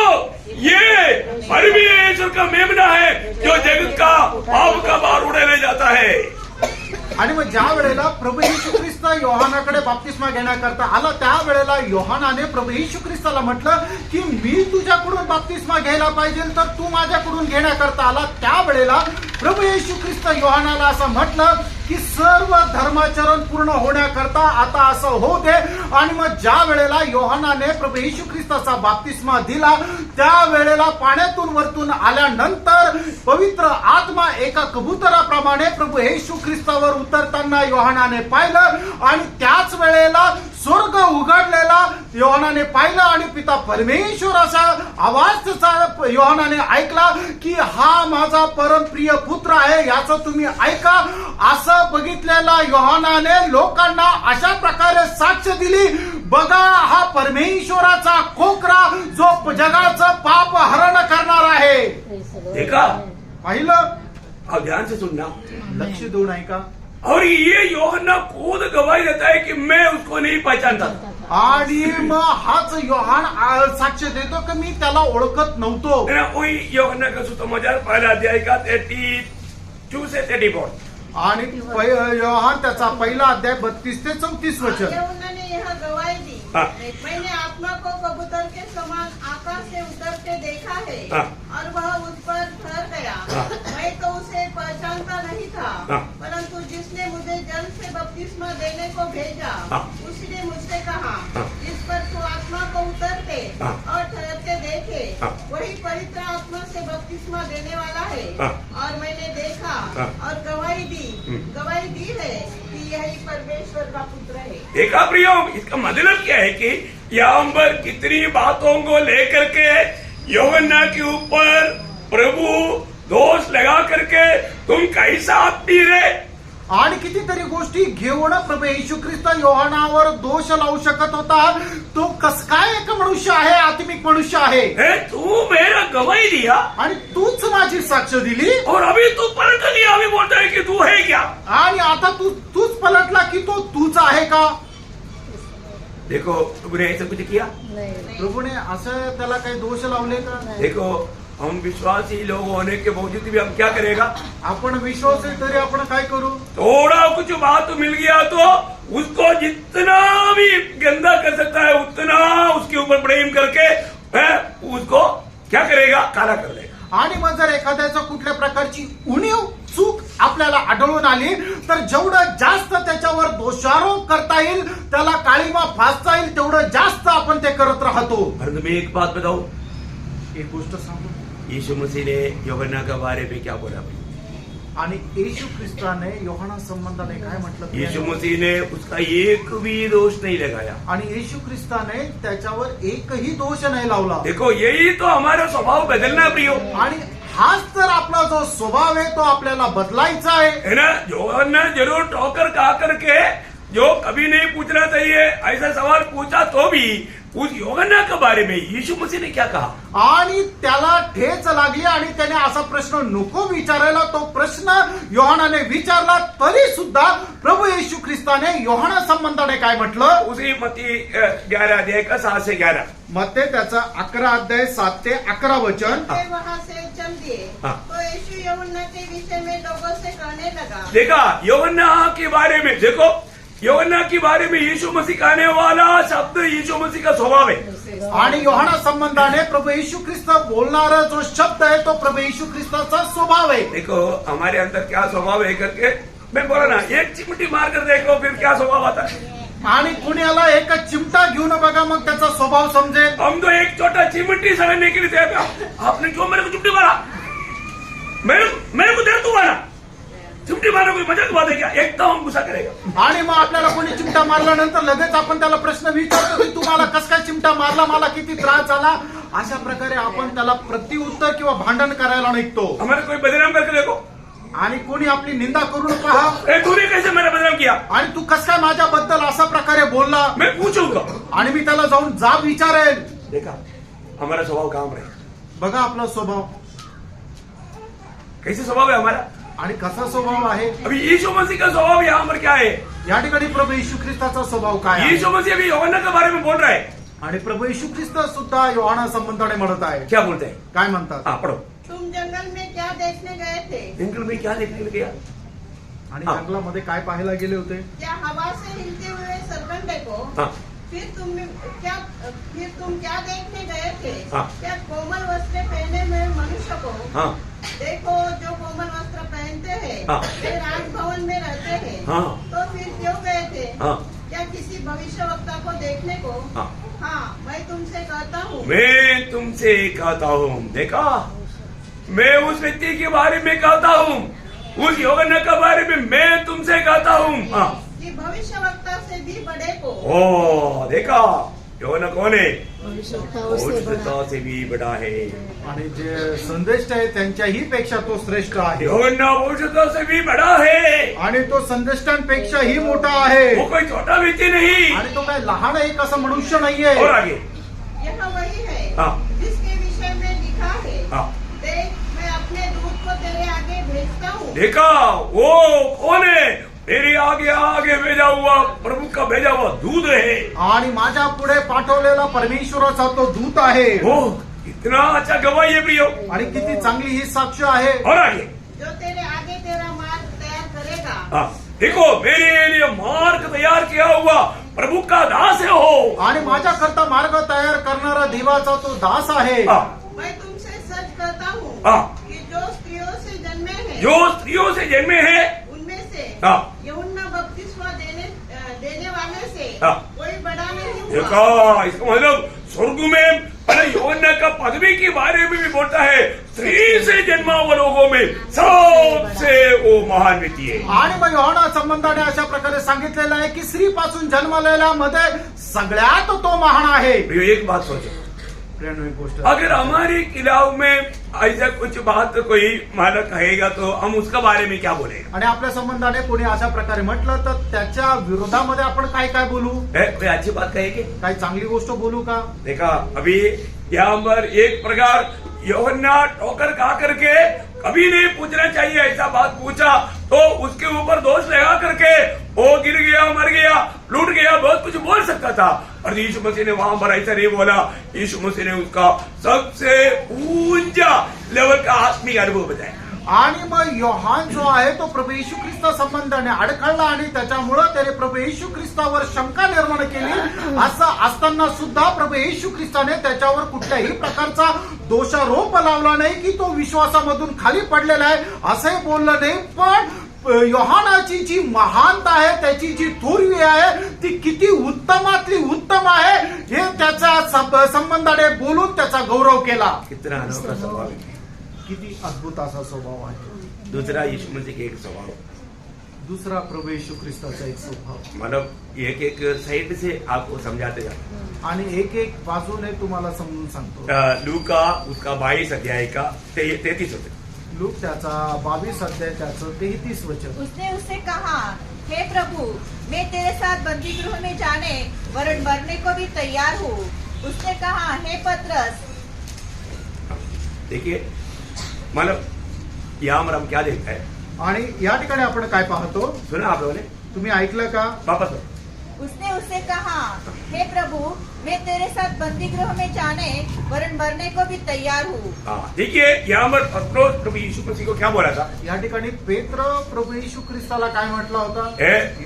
ये परमेश्वर का मेमना है जो जगत का पाप का भार उड़ाने जाता है। आणि मग ज्या वेळेला प्रभू येशू ख्रिस्त योहानाकडे बाप्तिस्मा घेण्याकरता आला, त्या वेळेला योहानाने प्रभू येशू ख्रिस्ताला म्हटलं की मी तुझ्याकडून बाप्तिस्मा घ्यायला पाहिजे तर तू माझ्याकडून घेण्याकरता आला। त्या वेळेला प्रभू येशू ख्रिस्त योहानाला असं म्हटलं की सर्व धर्माचरण पूर्ण होण्याकरता आता असं होऊ दे। आणि मग ज्या वेळेला योहानाने प्रभू येशू ख्रिस्ताचा बाप्तिस्मा दिला, त्या वेळेला पाण्यातून वरतून आल्यानंतर पवित्र आत्मा एका कबुतराप्रमाणे प्रभू येशू ख्रिस्तावर उतरताना योहानाने पाहिलं आणि त्याच वेळेला स्वर्ग उघडलेला योहानाने पाहिलं आणि पिता परमेश्वराचा आवाज त्याचा योहानाने ऐकला की हा माझा परमप्रिय पुत्र आहे, याचं तुम्ही ऐका। असं बघितलेला योहानाने लोकांना अशा प्रकारे साक्ष दिली, बघा हा परमेश्वराचा कोकरा जो जगाचं पाप हरण करणार आहे। देखा? पाहिलं? अब ध्यान से सुनना, लक्ष देऊन ऐका। और ये यूहन्ना खुद गवाही देता है कि मैं उसको नहीं पहचानता था। आणि मग हाच योहान साक्ष देतो की मी त्याला ओळखत नव्हतो। है ना? वही यूहन्ना का सुसमाचार पहला अध्याय का 32 से 34। आणि योहान त्याचा पहिला अध्याय 32 ते 34 वचन। उन्होंने यह गवाही दी, हाँ। मैंने आत्मा को कबूतर के समान आकाश से उतरते देखा है हाँ। और वह उस पर ठहर गया। हाँ। मैं तो उसे पहचानता नहीं था, हाँ। परंतु जिसने मुझे जल से बपतिस्मा देने को भेजा, हाँ। उसी ने मुझसे कहा, हाँ। जिस पर तू आत्मा को उतरते हाँ। और ठहरते देखे, हाँ। वही पवित्र आत्मा से बपतिस्मा देने वाला है। हाँ। और मैंने देखा हाँ। और गवाही दी है कि यही परमेश्वर का पुत्र है। देखा प्रियो, इसका मतलब क्या है कि यहाँ पर कितनी बातों को लेकर के यूहन्ना के ऊपर प्रभु दोष लगा करके तुम कैसा आत्मी रे। आणि कितीतरी गोष्टी घेऊन प्रभू येशू ख्रिस्त योहानावर दोष लावू शकत होता। तो कस काय एक मनुष्य आहे, आत्मिक मनुष्य आहे, तू मेरा गवाही दिया आणि तूच माझी साक्ष दिली और अभी तू पलट लिया, अभी बोलता है कि तू है क्या। आणि आता तूच पलटला की तो तूच आहे का। देखो प्रभु ने ऐसा कुछ किया? प्रभूने असं त्याला काही दोष लावले का? देखो हम विश्वासी लोग होने के बावजूद भी हम क्या करेगा? आपण विश्वास आहे तरी आपण काय करू? थोड़ा कुछ बात मिल गया तो उसको जितना भी गंदा कर सकता है उतना उसके ऊपर प्रेम करके उसको क्या करेगा? काला कर देगा। आणि मग जर एखाद्याचं कुठल्या प्रकारची उणीव चूक आपल्याला आढळून आली तर जेवढं जास्त त्याच्यावर दोषारोप करता येईल, त्याला काळीमा फासता येईल, तेवढं जास्त आपण ते करत राहतो। परंतु मैं एक बात बताऊं, एक गोष्ट सांगू, यीशु मसीह ने यूहन्ना के बारे में क्या बोला? आणि येशू ख्रिस्ताने योहाना संबंधाने काय म्हटलं? यीशु मसीह ने उसका एक भी दोष नहीं लगाया। आणि येशू ख्रिस्ताने त्याच्यावर एकही दोष नाही लावला। देखो यही तो हमारा स्वभाव बदलना प्रियो, आणि हाच तर आपला जो स्वभाव आहे तो आपल्याला बदलायचा आहे, है ना? यूहन्ना जरूर ठोकर खा करके जो कभी नहीं पूछना चाहिए ऐसा सवाल पूछा तो भी उस यूहन्ना के बारे में यीशु मसीह ने क्या कहा? आणि त्याला ठेच लागली आणि त्याने असा प्रश्न नको विचारायला तो प्रश्न योहानाने विचारला, तरी सुद्धा प्रभू येशू ख्रिस्ताने योहाना संबंधाने काय म्हटलं? उसी मत्ती 11 अध्याय का 7 से 11। मत्ते त्याचा 11 अध्याय 7 ते 11 वचन। वे वहाँ से चल दिए, हाँ। तो यीशु यूहन्ना के विषय में लोगों से कहने लगा। देखा यूहन्ना के बारे में, देखो यूहन्ना के बारे में यीशु मसीह कहने वाला शब्द यीशु मसीह का स्वभाव है। आणि योहाना संबंधाने प्रभु येशू ख्रिस्त बोलणारा जो शब्द आहे तो प्रभु येशू ख्रिस्ताचा स्वभाव आहे। देखो हमारे अंदर क्या स्वभाव है करके मैं बोला ना, एक चिमटी मार कर देखो फिर क्या स्वभाव आता है। आणि कुणाला एक चिमटा घेऊन बघा, मग त्याचा स्वभाव समजेल। हम तो एक छोटा चिमटी सहने के लिए तैयार थे। आपने क्यों मेरे को चिमटी मारा? मेरे को दे तू मारा, चिमटी मारने कोई मजाक बात है क्या? एकदम हम गुस्सा करेगा। आणि मग आपल्याला कोणी चिमटा मारल्यानंतर लगेच आपण त्याला प्रश्न विचारतो की तुम्हाला कस काय चिमटा मारला, मला किती त्रास झाला। अशा प्रकारे आपण त्याला प्रत्युत्तर किंवा भांडण करायला निघतो। हमारे कोई बदनाम करके देखो, आणि कोणी आपली निंदा करून पहा. तूने कैसे मेरा बदनाम किया? आणि तू कस काय माझ्याबद्दल अशा प्रकारे बोलला? मैं पूछूंगा. आणि मी त्याला जाऊन जाब विचारेल. देखा हमारा स्वभाव काम रहे. बघा आपला स्वभाव कैसे स्वभाव है हमारा? आणि कसा स्वभाव आहे. अभी यीशु मसीह का स्वभाव यहाँ पर क्या है? या ठिकाणी प्रभू येशू ख्रिस्ताचा स्वभाव काय आहे. यीशु मसीह अभी यूहन्ना के बारे में बोल रहा है. आणि प्रभू येशू ख्रिस्त सुद्धा योहाना संबंधाने म्हणत आहे. क्या बोलते हैं? काय म्हणतात. हाँ पढ़ो. तुम जंगल में क्या देखने गए थे? जंगल में क्या देखने गया? आणि हा. जंगलामध्ये काय पाहायला गेले होते. क्या हवा से हिलते हुए सरकंडे को? हाँ फिर तुम क्या देखने गए थे? हाँ. क्या कोमल वस्त्र पहने हुए मनुष्य को? हाँ देखो जो कोमल वस्त्र पहनते हैं हाँ. वे राजभवन में रहते हैं. हाँ. तो फिर क्यों गए थे? हाँ. क्या किसी भविष्यवक्ता को देखने को? हाँ. हाँ, मैं तुमसे कहता हूँ. मैं तुमसे कहता हूँ. देखा मैं उस व्यक्ति के बारे में कहता हूँ. उस यूहन्ना के बारे में मैं तुमसे कहता हूँ. हाँ कि भविष्यवक्ता से भी बड़े को. ओ देखा यूहन्ना कौन है? भविष्यवक्ता से भी बड़ा है. आणि जे संदेष्ट आहे त्यांच्याही पेक्षा तो श्रेष्ठ आहे. यूहन्ना भविष्यवक्ता से भी बड़ा है. आणि तो संदेष्टांपेक्षाही मोठा आहे. वो कोई छोटा व्यक्ति नहीं. आणि तो काय लहान एक असा मनुष्य नाहीये. और आगे यह वही है हाँ. जिसके विषय में लिखा है. हाँ. देख मैं अपने दूत को तेरे आगे भेजता हूँ. देखा वो कौन है? मेरे आगे आगे भेजा हुआ प्रभु का भेजा हुआ दूध है. आणि माझ्या पुढे पाठवलेला परमेश्वराचा तो दूत आहे. ओ इतना अच्छा गवाही है प्रियो. आणि किती चांगली ही साक्ष आहे. और आगे जो तेरे आगे तेरा मार्ग तैयार करेगा. हाँ, देखो मेरे लिए मार्ग तैयार किया हुआ प्रभु का दास है हो. आणि माझ्या करता मार्ग तयार करणारा देवाचा तो दास आहे. हाँ, मैं तुमसे सच कहता हूँ हाँ. कि जो स्त्रियों से जन्मे हैं जो स्त्रियों से जन्मे हैं. उनमें से हाँ. यूहन्ना बपतिस्मा देने वाले से हाँ. कोई बड़ा नहीं हुआ. देखा इसका मतलब स्वर्ग में पहले यूहन्ना का पदवी के बारे में भी बोलता है. स्त्री से जन्मा हुआ लोगों में सबसे वो महान व्यक्ति है. आणि मग योहाना संबंधाने अशा प्रकारे सांगितलेलं आहे की स्त्रीपासून जन्मलेल्या मध्ये सगळ्यात तो महान आहे. प्रियो एक बात सोचो. प्रेरणा गोष्ट अगर हमारी खिलाफ में ऐसा कुछ बात कोई मालक कहेगा तो हम उसका बारे में क्या बोलेगा? आणि आपल्या संबंधाने कोणी अशा प्रकारे म्हटलं तर त्याच्या विरोधामध्ये आपण काय काय बोलू. कोई अच्छी बात कहेगी? काही चांगली गोष्ट बोलू का. देखा अभी यहाँ पर एक प्रकार यूहन्ना ठोकर खा करके कभी नहीं पूछना चाहिए. ऐसा बात पूछा तो उसके ऊपर दोष लगा करके वो गिर गया, मर गया, लूट गया, बहुत कुछ बोल सकता था. और यीशु मसीह ने वहां पर ऐसा नहीं बोला. यीशु मसीह ने उसका सबसे ऊंचा लेवल का आत्मिक अनुभव बताया. आणि मग योहान जो आहे तो प्रभू येशू ख्रिस्ता संबंधाने अडखळला आणि त्याच्यामुळं त्याने प्रभू येशू ख्रिस्तावर शंका निर्माण केली. असं असताना सुद्धा प्रभू येशू ख्रिस्ताने त्याच्यावर कुठल्याही प्रकारचा दोषारोप लावला नाही की तो विश्वासामधून खाली पडलेला आहे असंही बोललं नाही. पण योहानाची जी महानता आहे त्याची जी थोरवी आहे ती किती उत्तमातली उत्तम आहे हे त्याच्या संबंधाने बोलून त्याचा गौरव केला. कितना अनोखा स्वभाव है. किती अद्भुत असा स्वभाव आहे. दूसरा यीशु मसीह के एक स्वभाव. दुसरा प्रभू येशू ख्रिस्ताचा एक स्वभाव. मतलब एक एक साइड से आपको समझाते जाते. आणि एक एक बाजूने तुम्हाला समजून सांगतो. लूका उसका 22 अध्याय का 33 होते. लूक त्याचा 22 अध्याय त्याचं 33 वचन. उसने उससे कहा, हे प्रभु मैं तेरे साथ बंदी गृह में जाने वरन मरने को भी तैयार हूँ. उसने कहा, हे पतरस. देखिए मतलब यहाँ पर हम क्या देखते हैं. आणि या ठिकाणी आपण काय पाहतो. सुना आप लोगों ने? तुम्ही ऐकलं का. वापस उसने उससे कहा, हे प्रभु मैं तेरे साथ बंदी गृह में जाने वरन मरने को भी तैयार हूँ. हाँ देखिए यहाँ पर पत्रोस प्रभु यीशु मसीह को क्या बोला था. या ठिकाणी पेत्र प्रभू येशू ख्रिस्ताला काय म्हटलं होता.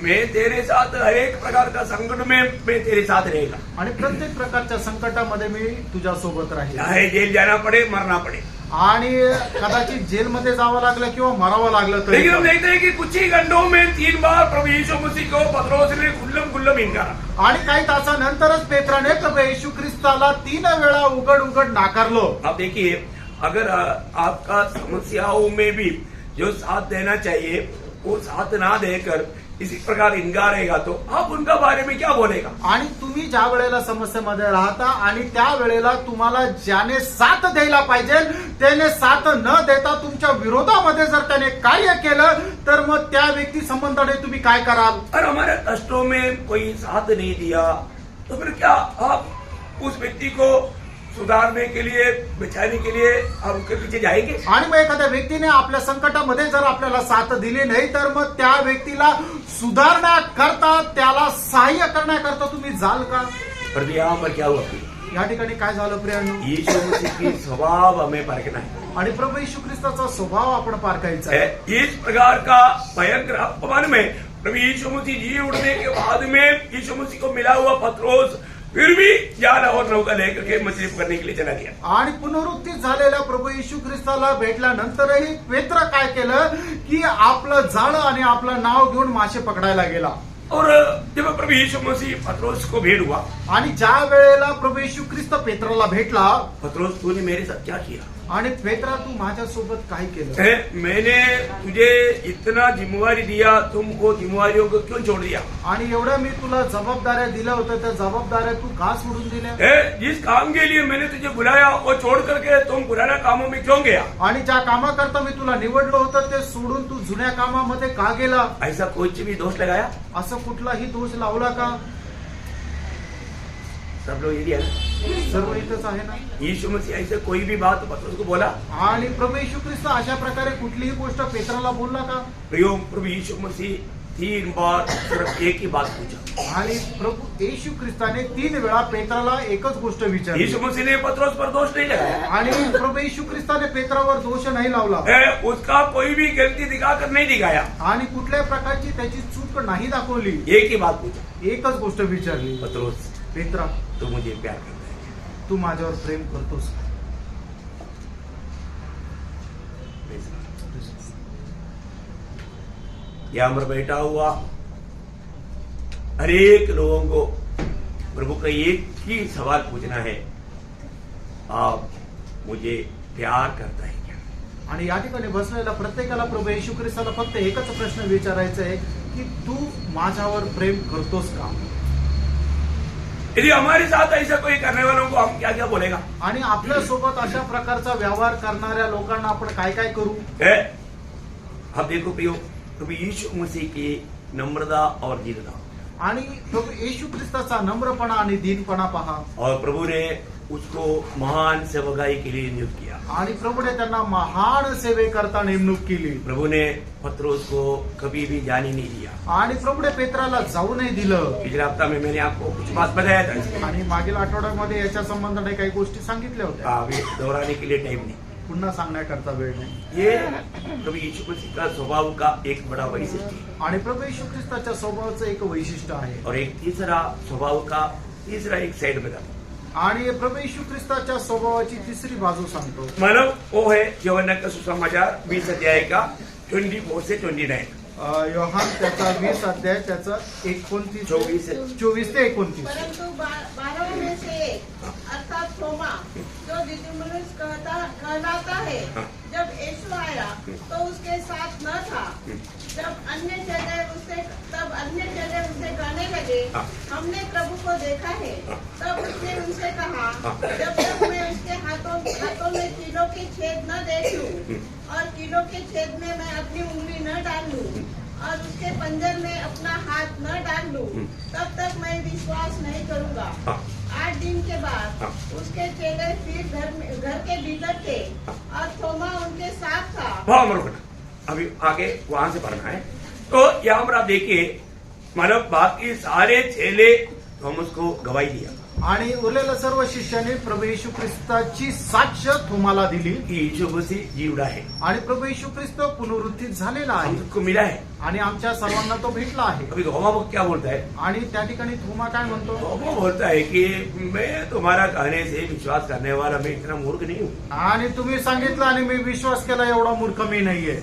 मैं तेरे साथ हर एक प्रकार का संकट में मैं तेरे साथ रहेगा. आणि प्रत्येक प्रकारच्या संकटामध्ये मी तुझ्या सोबत राहील. चाहे जेल जाना पड़े मरना पड़े. आणि कदाचित जेलमध्ये जावं लागलं किंवा मरावं लागलं तरी. लेकिन हम देखते हैं कि कुछ ही घंटों में 3 बार प्रभु यीशु मसीह को पत्रोस ने गुल्लम इनकारा. आणि काही तासानंतरच पेत्राने प्रभू येशू ख्रिस्ताला 3 वेळा उघड नाकारलो. अब देखिए अगर आपका समस्याओं में भी जो साथ देना चाहिए वो साथ ना देकर इसी प्रकार इनकार रहेगा तो आप उनका बारे में क्या बोलेगा? आणि तुम्ही ज्या वेळेला समस्येमध्ये राहता आणि त्या वेळेला तुम्हाला ज्याने साथ द्यायला पाहिजे त्याने साथ न देता तुमच्या विरोधामध्ये जर त्याने कार्य केलं तर मग त्या व्यक्ती संबंधाने तुम्ही काय कराल? और हमारे कष्टों में कोई साथ नहीं दिया तो फिर क्या आप उस व्यक्ती को सुधारने के लिए, बचाने के लिए आप उसके पीछे जाएंगे? आणि मग एखाद्या व्यक्तीने आपल्या संकटामध्ये जर आपल्याला साथ दिली नाही तर मग त्या व्यक्तीला सुधारण्याकरता त्याला सहाय्य करण्याकरता तुम्ही जाल का? पर यहाँ पर क्या हुआ? या ठिकाणी काय झालं प्रियांनो? यीशु मसीह की स्वभाव हमें परखना है। आणि प्रभू येशू ख्रिस्ताचा स्वभाव आपण पारखायचा आहे। इस प्रकार का भयंकर अपमान में प्रभु यीशु मसीह जी उठने के बाद में यीशु मसीह को मिला हुआ पत्रोस फिर भी जाला और नौका लेकर के मछली पकड़ने के लिए चला गया। आणि पुनरुत्थित झालेल्या प्रभू येशू ख्रिस्ताला भेटल्यानंतरही पेत्र काय केलं की आपलं जाळं आणि आपलं नाव घेऊन मासे पकडायला गेला। और जब प्रभु यीशु मसीह पत्रोस को भेंट हुआ, आणि ज्या वेळेला प्रभू येशू ख्रिस्त पेत्राला भेटला, पत्रोस तूने मेरे साथ क्या किया? आणि पेत्रा तू माझ्यासोबत काय केलं? मैंने तुझे इतना जिम्मेवारी दिया, तुमको जिम्मेवारियों को क्यों छोड़ दिया? आणि एवढ्या मी तुला जबाबदाऱ्या दिल्या होत्या त्या जबाबदाऱ्या तू का सोडून दिल्या? जिस काम के लिए मैंने तुझे बुलाया वो छोड़ करके तुम पुराना कामों में क्यों गया? आणि ज्या कामाकरता मी तुला निवडलं होतं ते सोडून तू जुन्या कामामध्ये का गेला? ऐसा कोई भी दोष लगाया? असं कुठलाही दोष लावला का? सब लोग ये है सर्व इथंच आहे ना। यीशु मसीह ऐसे कोई भी बात पत्रोस को बोला? आणि प्रभू येशू ख्रिस्त अशा प्रकारे कुठलीही गोष्ट पेत्राला बोलला का? प्रभु यीशु मसीह 3 बार सिर्फ एक ही बात पूछा। आणि प्रभू येशू ख्रिस्ताने 3 वेळा पेत्राला एकच गोष्ट विचारली। यीशु मसीह ने पत्रोस पर दोष नहीं लगाया आणि प्रभू येशू ख्रिस्ताने पेत्रावर दोष नाही लावला। उसका कोई भी गलती दिखाकर नहीं दिखाया। आणि कुठल्याही प्रकारची त्याची चूक नाही दाखवली। एक ही बात पूछा, एकच गोष्ट विचारली, पत्रोस पेत्रा तू मुझे प्यार करता है? तू माझ्यावर प्रेम करतोस का? यहाँ पर बैठा हुआ हर एक लोगों को प्रभु का एक ही सवाल पूछना है, आप मुझे प्यार करता है क्या? आणि या ठिकाणी बसलेल्या प्रत्येकाला प्रभू येशू ख्रिस्ताला फक्त एकच प्रश्न विचारायचा आहे की तू माझ्यावर प्रेम करतोस का? यदि हमारे साथ ऐसा कोई करने वालों को हम क्या क्या बोलेगा? आणि आपल्या सोबत अशा प्रकारचा व्यवहार करणाऱ्या लोकांना आपण काय काय करू? अब देखो प्रियो, प्रभु यीशु मसीह की नम्रता और दीनता, आणि प्रभू येशू ख्रिस्ताचा नम्रपणा आणि दीनपणा पहा। और प्रभु ने उसको महान सेवकाई के लिए नियुक्त किया। आणि प्रभूने त्यांना महान सेवेकरता नेमणूक केली। प्रभु ने पत्रोस को कभी भी जाने नहीं दिया। आणि प्रभूने पेत्राला जाऊ नाही दिलं। पिछले हफ्ता में मैंने आपको कुछ बात बताया था इसके। आणि मागील आठवड्यामध्ये याच्या संबंधाने काही गोष्टी सांगितल्या होत्या। अभी दोहराने के लिए टाइम नहीं, पुन्हा सांगण्याकरता वेळ नाही। ये प्रभु यीशु मसीह का स्वभाव का एक बड़ा वैशिष्ट्य है। आणि प्रभू येशू ख्रिस्ताच्या स्वभावाचं एक वैशिष्ट्य आहे। और एक तीसरा स्वभाव का तीसरा एक साइड बताता हूं। आणि प्रभू येशू ख्रिस्ताच्या स्वभावाची तिसरी बाजू सांगतो। मानव वो है यूहन्ना का सुसमाचार 20 अध्याय का 24 से 29। योहान त्याचा 20 अध्याय त्याचा 29 24 ते 29। परंतु 12 में से एक अर्थात थोमा जो दिदुमुस कहलाता है, जब यीशु आया तो उसके साथ न था। जब अन्य जगह उसे कहने लगे, हमने प्रभु को देखा है। तब उसने उनसे कहा, जब तक मैं उसके हाथों में कीलों के छेद न देखूं और कीलों के छेद में मैं अपनी उंगली न डाल लूं और उसके पंजर में अपना हाथ न डाल लूं, तब तक मैं विश्वास नहीं करूंगा। 8 दिन के बाद उसके चेले फिर घर के भीतर थे और थोमा उनके साथ था। वहां रुकना, अभी आगे वहां से पढ़ना है। तो यहाँ पर आप देखिए, मानव बाकी सारे चेले थॉमस को गवाही दिया आणि उरलेल्या सर्व शिष्याने प्रभू येशू ख्रिस्ताची साक्ष थोमाला दिली कि यीशु मसीह जीवड़ा है, आणि प्रभू येशू ख्रिस्त पुनरुत्थित झालेला हम आहे सबको मिला है। आणि आमच्या सर्वांना तो भेटला आहे। अभी थोमा वो क्या बोलता है? आणि त्या ठिकाणी थोमा काय म्हणतो? थोमा बोलता है कि मैं तुम्हारा कहने से विश्वास करने वाला, मैं इतना मूर्ख नहीं हूँ। आणि तुम्ही सांगितलं आणि मी विश्वास केला एवढा मूर्ख मी नाहीये।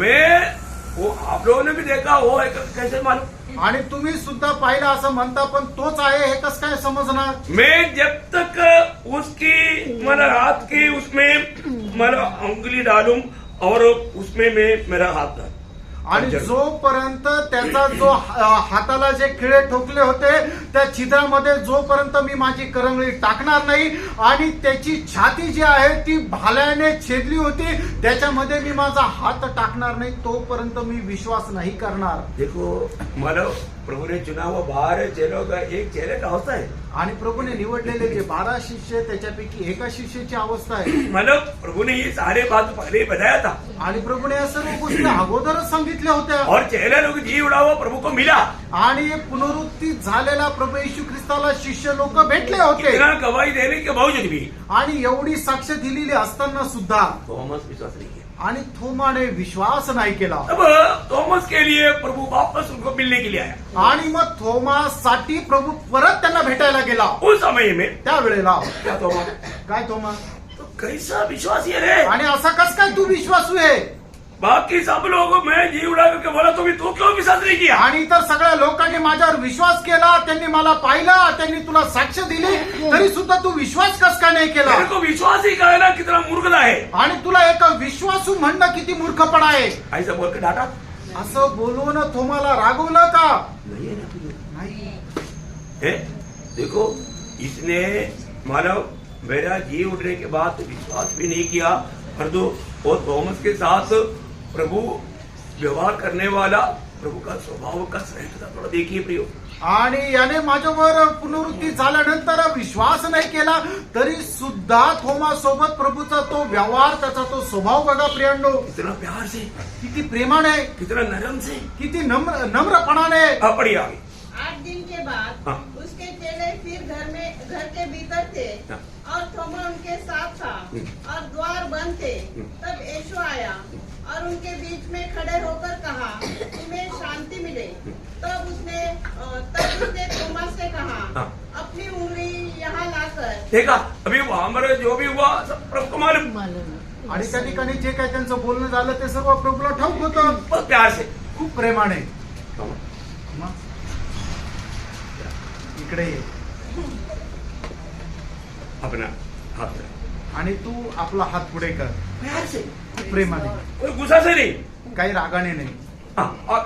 मैं वो आप लोगों ने भी देखा वो है, कैसे मालूम? आणि तुम्ही सुद्धा पाहिलं असं म्हणता, पण तोच आहे हे कसं काय समजणार? मैं जब तक उसकी मेरा हाथ की उसमें मेरा उंगली डालूं और उसमें मैं मेरा हाथ डालूं, आणि जोपर्यंत त्याचा जो हाताला जे खिळे ठोकले होते त्या छिद्रामध्ये जोपर्यंत मी माझी करंगळी टाकणार नाही आणि त्याची छाती जी आहे ती भाल्याने छेदली होती त्याच्यामध्ये मी माझा हात टाकणार नाही तोपर्यंत मी विश्वास नाही करणार. देखो मानव प्रभु ने चुना हुआ 12 चेलों का एक चेले का होता है. आणि प्रभूने निवडलेले जे 12 शिष्य त्याच्यापैकी एका शिष्याची अवस्था आहे. मानव प्रभु ने ये सारे बात पहले ही बताया था आणि प्रभूने या सर्व गोष्टी अगोदरच सांगितल्या होत्या. और चेले लोग जी उड़ा हुआ प्रभु को मिला. आणि पुनरुत्थित झालेला प्रभू येशू ख्रिस्ताला शिष्य लोक भेटले होते. इतना गवाही देने के बावजूद भी आणि एवढी साक्ष दिलेली असताना सुद्धा थॉमस विश्वास नहीं किया. आणि थोमाने विश्वास नाही केला. अब थॉमस के लिए प्रभु वापस उनको मिलने के लिए आया. आणि मग थोमासाठी प्रभू परत त्यांना भेटायला गेला. उस समय में त्यावेळेला क्या थॉमस काय थोमा तो कैसा विश्वास ये रे. आणि असा कस काय तू विश्वासू आहे. बाकी सब लोग मैं जी उड़ा करके बोला तो भी तू क्यों विश्वास नहीं किया. आणि इतर सगळ्या लोकांनी माझ्यावर विश्वास केला त्यांनी मला पाहिलं त्यांनी तुला साक्ष दिली तरी सुद्धा तू विश्वास कस काय नाही केला. मेरे को विश्वास ही कहना कितना मूर्खता है. आणि तुला एक विश्वासू म्हणणं किती मूर्खपणा आहे. ऐसा बोल के डांटा असं बोलून थोमाला रागवलं का नहीं है ना तुझे. नाही. है? देखो इसने मानव मेरा जी उठने के बाद विश्वास भी नहीं किया परंतु वो थॉमस के साथ प्रभु व्यवहार करने वाला प्रभु का स्वभाव का रहता था. थोड़ा देखिए प्रियो. आणि याने माझ्यावर पुनरुत्ती झाल्यानंतर विश्वास नाही केला तरी सुद्धा थोमा सोबत प्रभूचा तो व्यवहार त्याचा तो स्वभाव बघा प्रियांनो. कितना प्यार से किती प्रेमाने कितना नरम से किती नम्रपणाने. पढ़िए आगे. 8 दिन के बाद हाँ. उसके चेले फिर घर के भीतर थे हाँ. और थोमा उनके साथ था और द्वार बंद थे. तब यीशु आया और उनके बीच में खड़े होकर कहा तुम्हें शांति मिले. तब उसने थोमा से कहा हाँ. अपनी उंगली यहाँ लाकर. देखा अभी वहां पर जो भी हुआ सब प्रभु को मालूम. आणि त्या ठिकाणी जे काय त्यांचं बोलणं झालं ते सर्व प्रभूला ठाऊक होतं. बहुत प्यार से. खूप प्रेमाने. मग इकडे ये अपना हाथ में. आणि तू आपला हात पुढे कर. प्यार से. प्रेमाने कोई गुस्सा से नहीं. काही रागाने नाही. हाँ, और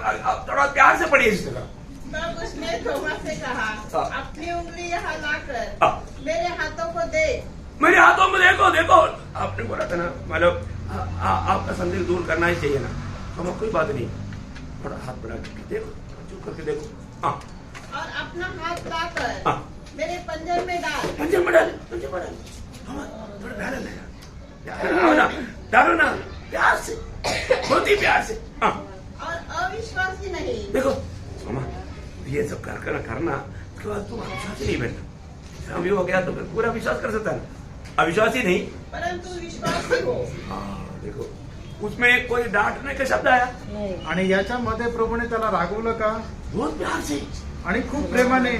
थोड़ा प्यार से पढ़िए इस तरह. तब उसने थोमा से कहा हाँ. अपनी उंगली यहाँ लाकर हाँ. मेरे हाथों को दे. मेरे हाथों में देखो देखो आपने बोला था ना मतलब आपका संदेह दूर करना ही चाहिए ना. हम कोई बात नहीं. थोड़ा हाथ बढ़ा करके देखो चुप करके देखो. हाँ. और अपना हाथ लाकर हाँ. मेरे पंजर में डाल. पंजर में डाल. पंजर में डाल. हाँ, थोड़ा प्यार है ना. डालो ना प्यार से. बहुत ही प्यार से. हाँ. और अविश्वासी नहीं. देखो मामा ये सब करना उसके बाद तुम अविश्वासी नहीं बनना. अभी हो गया तो फिर पूरा विश्वास कर सकता है ना. अविश्वासी नहीं. परंतु विश्वासी हो. हाँ देखो उसमें कोई डांटने का शब्द आया. आणि याच्यामध्ये प्रभूने त्याला रागवलं का. बहुत प्यार से. आणि खूप प्रेमाने.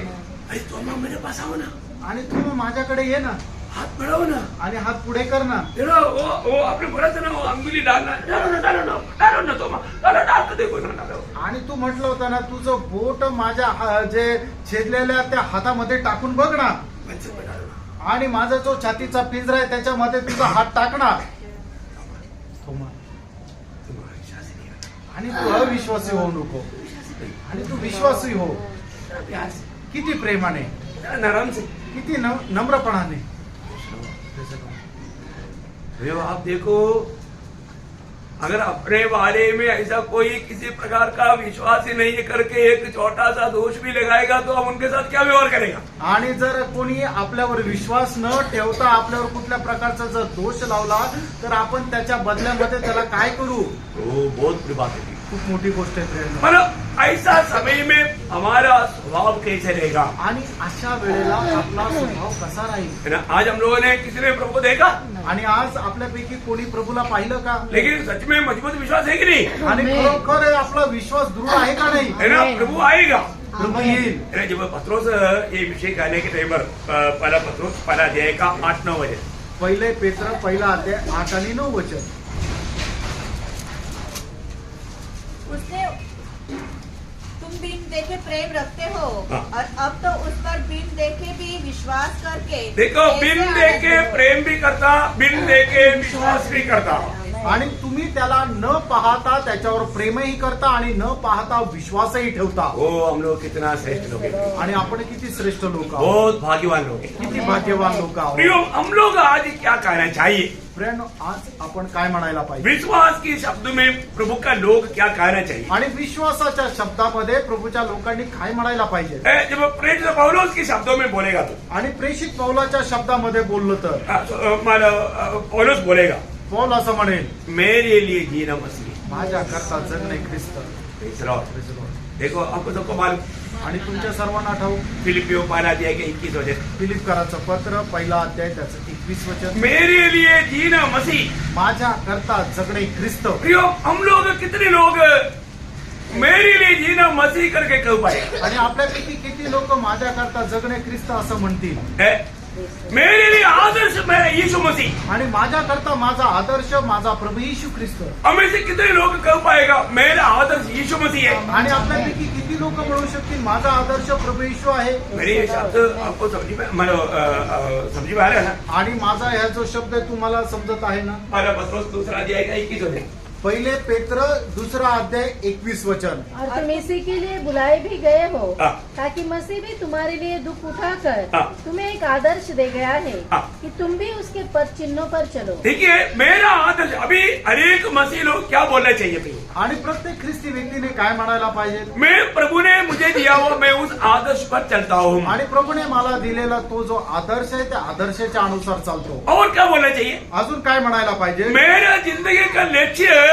अरे तो मामा मेरे पास आओ ना. आणि तू माझ्याकडे ये ना हाथ बढ़ाओ ना. आणि हात पुढे कर ना. वो आपने बोला था ना वो अंगुली डालना. डालो ना तो डाल के देखो ना. डालो. आणि तू म्हटलं होतं ना तुझं बोट माझ्या जे छेदलेल्या त्या हातामध्ये टाकून बघ ना. पंजर में डालो ना. आणि माझा जो छातीचा पिंजरा आहे त्याच्यामध्ये तुझा हात टाकणार. तुम अविश्वासी नहीं हो. आणि तू अविश्वासी होऊ नको. आणि तू विश्वासी हो. प्यार से. किती प्रेमाने नरम से. किती नम्रपणाने. भैया आप देखो अगर अपने बारे में ऐसा कोई किसी प्रकार का विश्वास ही नहीं करके एक छोटा सा दोष भी लगाएगा तो हम उनके साथ क्या व्यवहार करेगा. आणि जर कोणी आपल्यावर विश्वास न ठेवता आपल्यावर कुठल्या प्रकारचा जर दोष लावला तर आपण त्याच्या बदल्यामध्ये त्याला काय करू. तो बहुत बड़ी बात है. खूप मोठी गोष्ट आहे प्रेरणा. मतलब ऐसा समय में हमारा स्वभाव कैसे रहेगा. आणि अशा वेळेला आपला स्वभाव कसा राहील. है ना. आज हम लोगों ने किसी ने प्रभु को देखा आणि आज आपल्यापैकी कोणी प्रभूला पाहिलं का. लेकिन सच में मजबूत विश्वास है कि नहीं. आणि खरोखर आपला विश्वास दृढ आहे का नाही. है ना. प्रभु आएगा. प्रभू येईल. है ना. जब पत्रोस ये विषय कहने के टाइम पर पहला पत्रोस पहला अध्याय का 8-9 वचन. पहिले पेत्र पहिला अध्याय 8 आणि 9 वचन. उसने तुम बिन देखे प्रेम रखते हो हाँ. और अब तो उस पर बिन देखे भी विश्वास करके देखो ऐसे बिन आनंदित देके हो। प्रेम भी करता बिन देके विश्वास भी करता. आणि तुम्ही त्याला न पाहता त्याच्यावर प्रेमही करता आणि न पाहता विश्वासही ठेवता. वो हम लोग कितना श्रेष्ठ लोग हैं, आणि आपण किती श्रेष्ठ लोक आहोत, बहुत भाग्यवान लोग हैं. किती भाग्यवान लोक आहोत. प्रियो, हम लोग आज क्या कहना चाहिए? फ्रेंड, आज आपण काय म्हणायला पाहिजे विश्वास के शब्द में प्रभु का लोग क्या कहना चाहिए? आणि विश्वासाच्या शब्दामध्ये प्रभूच्या लोकांनी काय म्हणायला पाहिजे. जब प्रेरित पौलुस के शब्दों में बोलेगा तो आणि प्रेषित पौलाच्या शब्दामध्ये बोललं तर पौलुस बोलेगा, पौल असं म्हणेल, मेरे लिए जीना मसीह. माझ्या करता जगणे ख्रिस्त. Praise the Lord. देखो, आपको सबको मालूम, आणि तुमच्या सर्वांना ठाऊक फिलिपियो 12 अध्याय के 21 वचन, फिलिप कराचं पत्र 1 अध्याय त्याचं 21 वचन, मेरे लिए जीना मसीह. माझ्या करता जगणे ख्रिस्त. प्रियो, हम लोग कितने लोग मेरे लिए जीना मसीह करके कह पाए? आणि आपल्यापैकी किती लोक माझ्या करता जगणे ख्रिस्त असं म्हणतील. मेरे लिए आदर्श मेरा यीशु मसीह. आणि माझ्या करता माझा आदर्श माझा प्रभू येशू ख्रिस्त. हमें से कितने लोग कह पाएगा मेरा आदर्श यीशु मसीह है? आणि आपल्यापैकी किती लोक म्हणू शकतील माझा आदर्श प्रभू येशू आहे. मेरे ये शब्द आपको समझ में समझ में आ रहा है ना? आणि माझा ह्या जो शब्द आहे तुम्हाला समजत आहे ना. हमारा पत्रोस 2 अध्याय का 21 वचन, पहिले पेत्र 2 अध्याय 21 वचन. और तुम इसी के लिए बुलाए भी गए हो, हाँ। ताकि मसीह भी तुम्हारे लिए दुख उठाकर हाँ। तुम्हें एक आदर्श दे गया है हाँ। कि तुम भी उसके पद चिन्हों पर चलो. देखिए, मेरा आदर्श. अभी अनेक मसीह लोग क्या बोलना चाहिए प्रियो? आणि प्रत्येक ख्रिस्ती व्यक्तीने काय म्हणायला पाहिजे. मैं प्रभु ने मुझे दिया हुआ, मैं उस आदर्श पर चलता हूँ. आणि प्रभूने मला दिलेला तो जो आदर्श आहे त्या आदर्शाच्या अनुसार चालतो. और क्या बोलना चाहिए? अजून काय म्हणायला पाहिजे. मेरा जिंदगी का लक्ष्य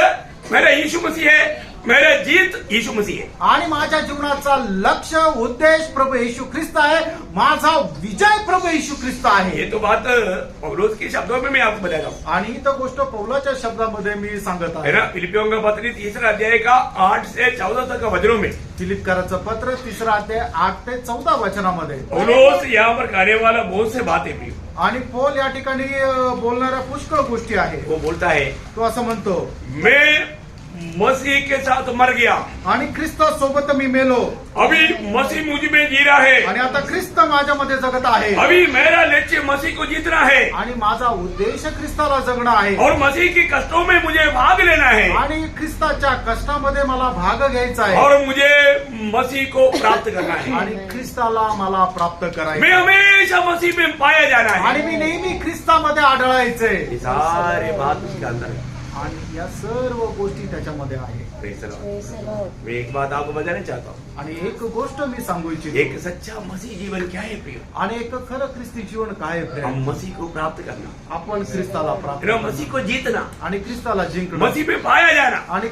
मेरा यीशु मसीह है, मेरा जीत यीशु मसीह है. आणि माझ्या जीवनाचा लक्ष उद्देश प्रभू येशू ख्रिस्त आहे. माझा विजय प्रभू येशू ख्रिस्त आहे. ये तो बात पौलुस के शब्दों में मैं आपको बताता हूँ, आणि ही तर गोष्ट पौलाच्या शब्दामध्ये मी सांगत है आहे. ना? फिलिपियों का पत्र 3 अध्याय का 8 से 14 तक का वचनों में फिलिप कराचं पत्र 3 अध्याय 8 ते 14 वचनामध्ये पौलुस यहाँ पर कहने वाला बहुत से बातें भी. आणि पौल या ठिकाणी बोलणाऱ्या पुष्कळ गोष्टी आहे. वो बोलता है, तो असं म्हणतो, मैं मसीह के साथ मर गया, आणि ख्रिस्त सोबत मी मेलो. अभी मसीह मुझ में जी रहा है. आणि आता ख्रिस्त माझ्यामध्ये जगत आहे. अभी मेरा लक्ष्य मसीह को जीतना है आणि माझा उद्देश ख्रिस्ताला जगणं आहे. और मसीह के कष्टों में मुझे भाग लेना है आणि ख्रिस्ताच्या कष्टामध्ये मला भाग घ्यायचा आहे. और मुझे मसीह को प्राप्त करना है. आणि ख्रिस्ताला मला प्राप्त मैं करायचं. हमेशा मसीह में पाया जाना आणि है. मी नेहमी ख्रिस्तामध्ये आढळायचे. ये सारे बात उसके अंदर है. आणि या सर्व गोष्टी त्याच्यामध्ये आहे. Praise the Lord. Praise the Lord. मैं एक बात आपको बताना चाहता हूँ, आणि एक गोष्ट मी सांगू इच्छितो. एक सच्चा मसीह जीवन क्या है प्रिय? आणि एक खरं ख्रिस्ती जीवन काय आहे हम फ्रेंड. मसीह को प्राप्त करना, आपण ख्रिस्ताला प्राप्त है ना? करणं. मसीह को जीतना, आणि ख्रिस्ताला जिंकणं. मसीह में पाया जाना, आणि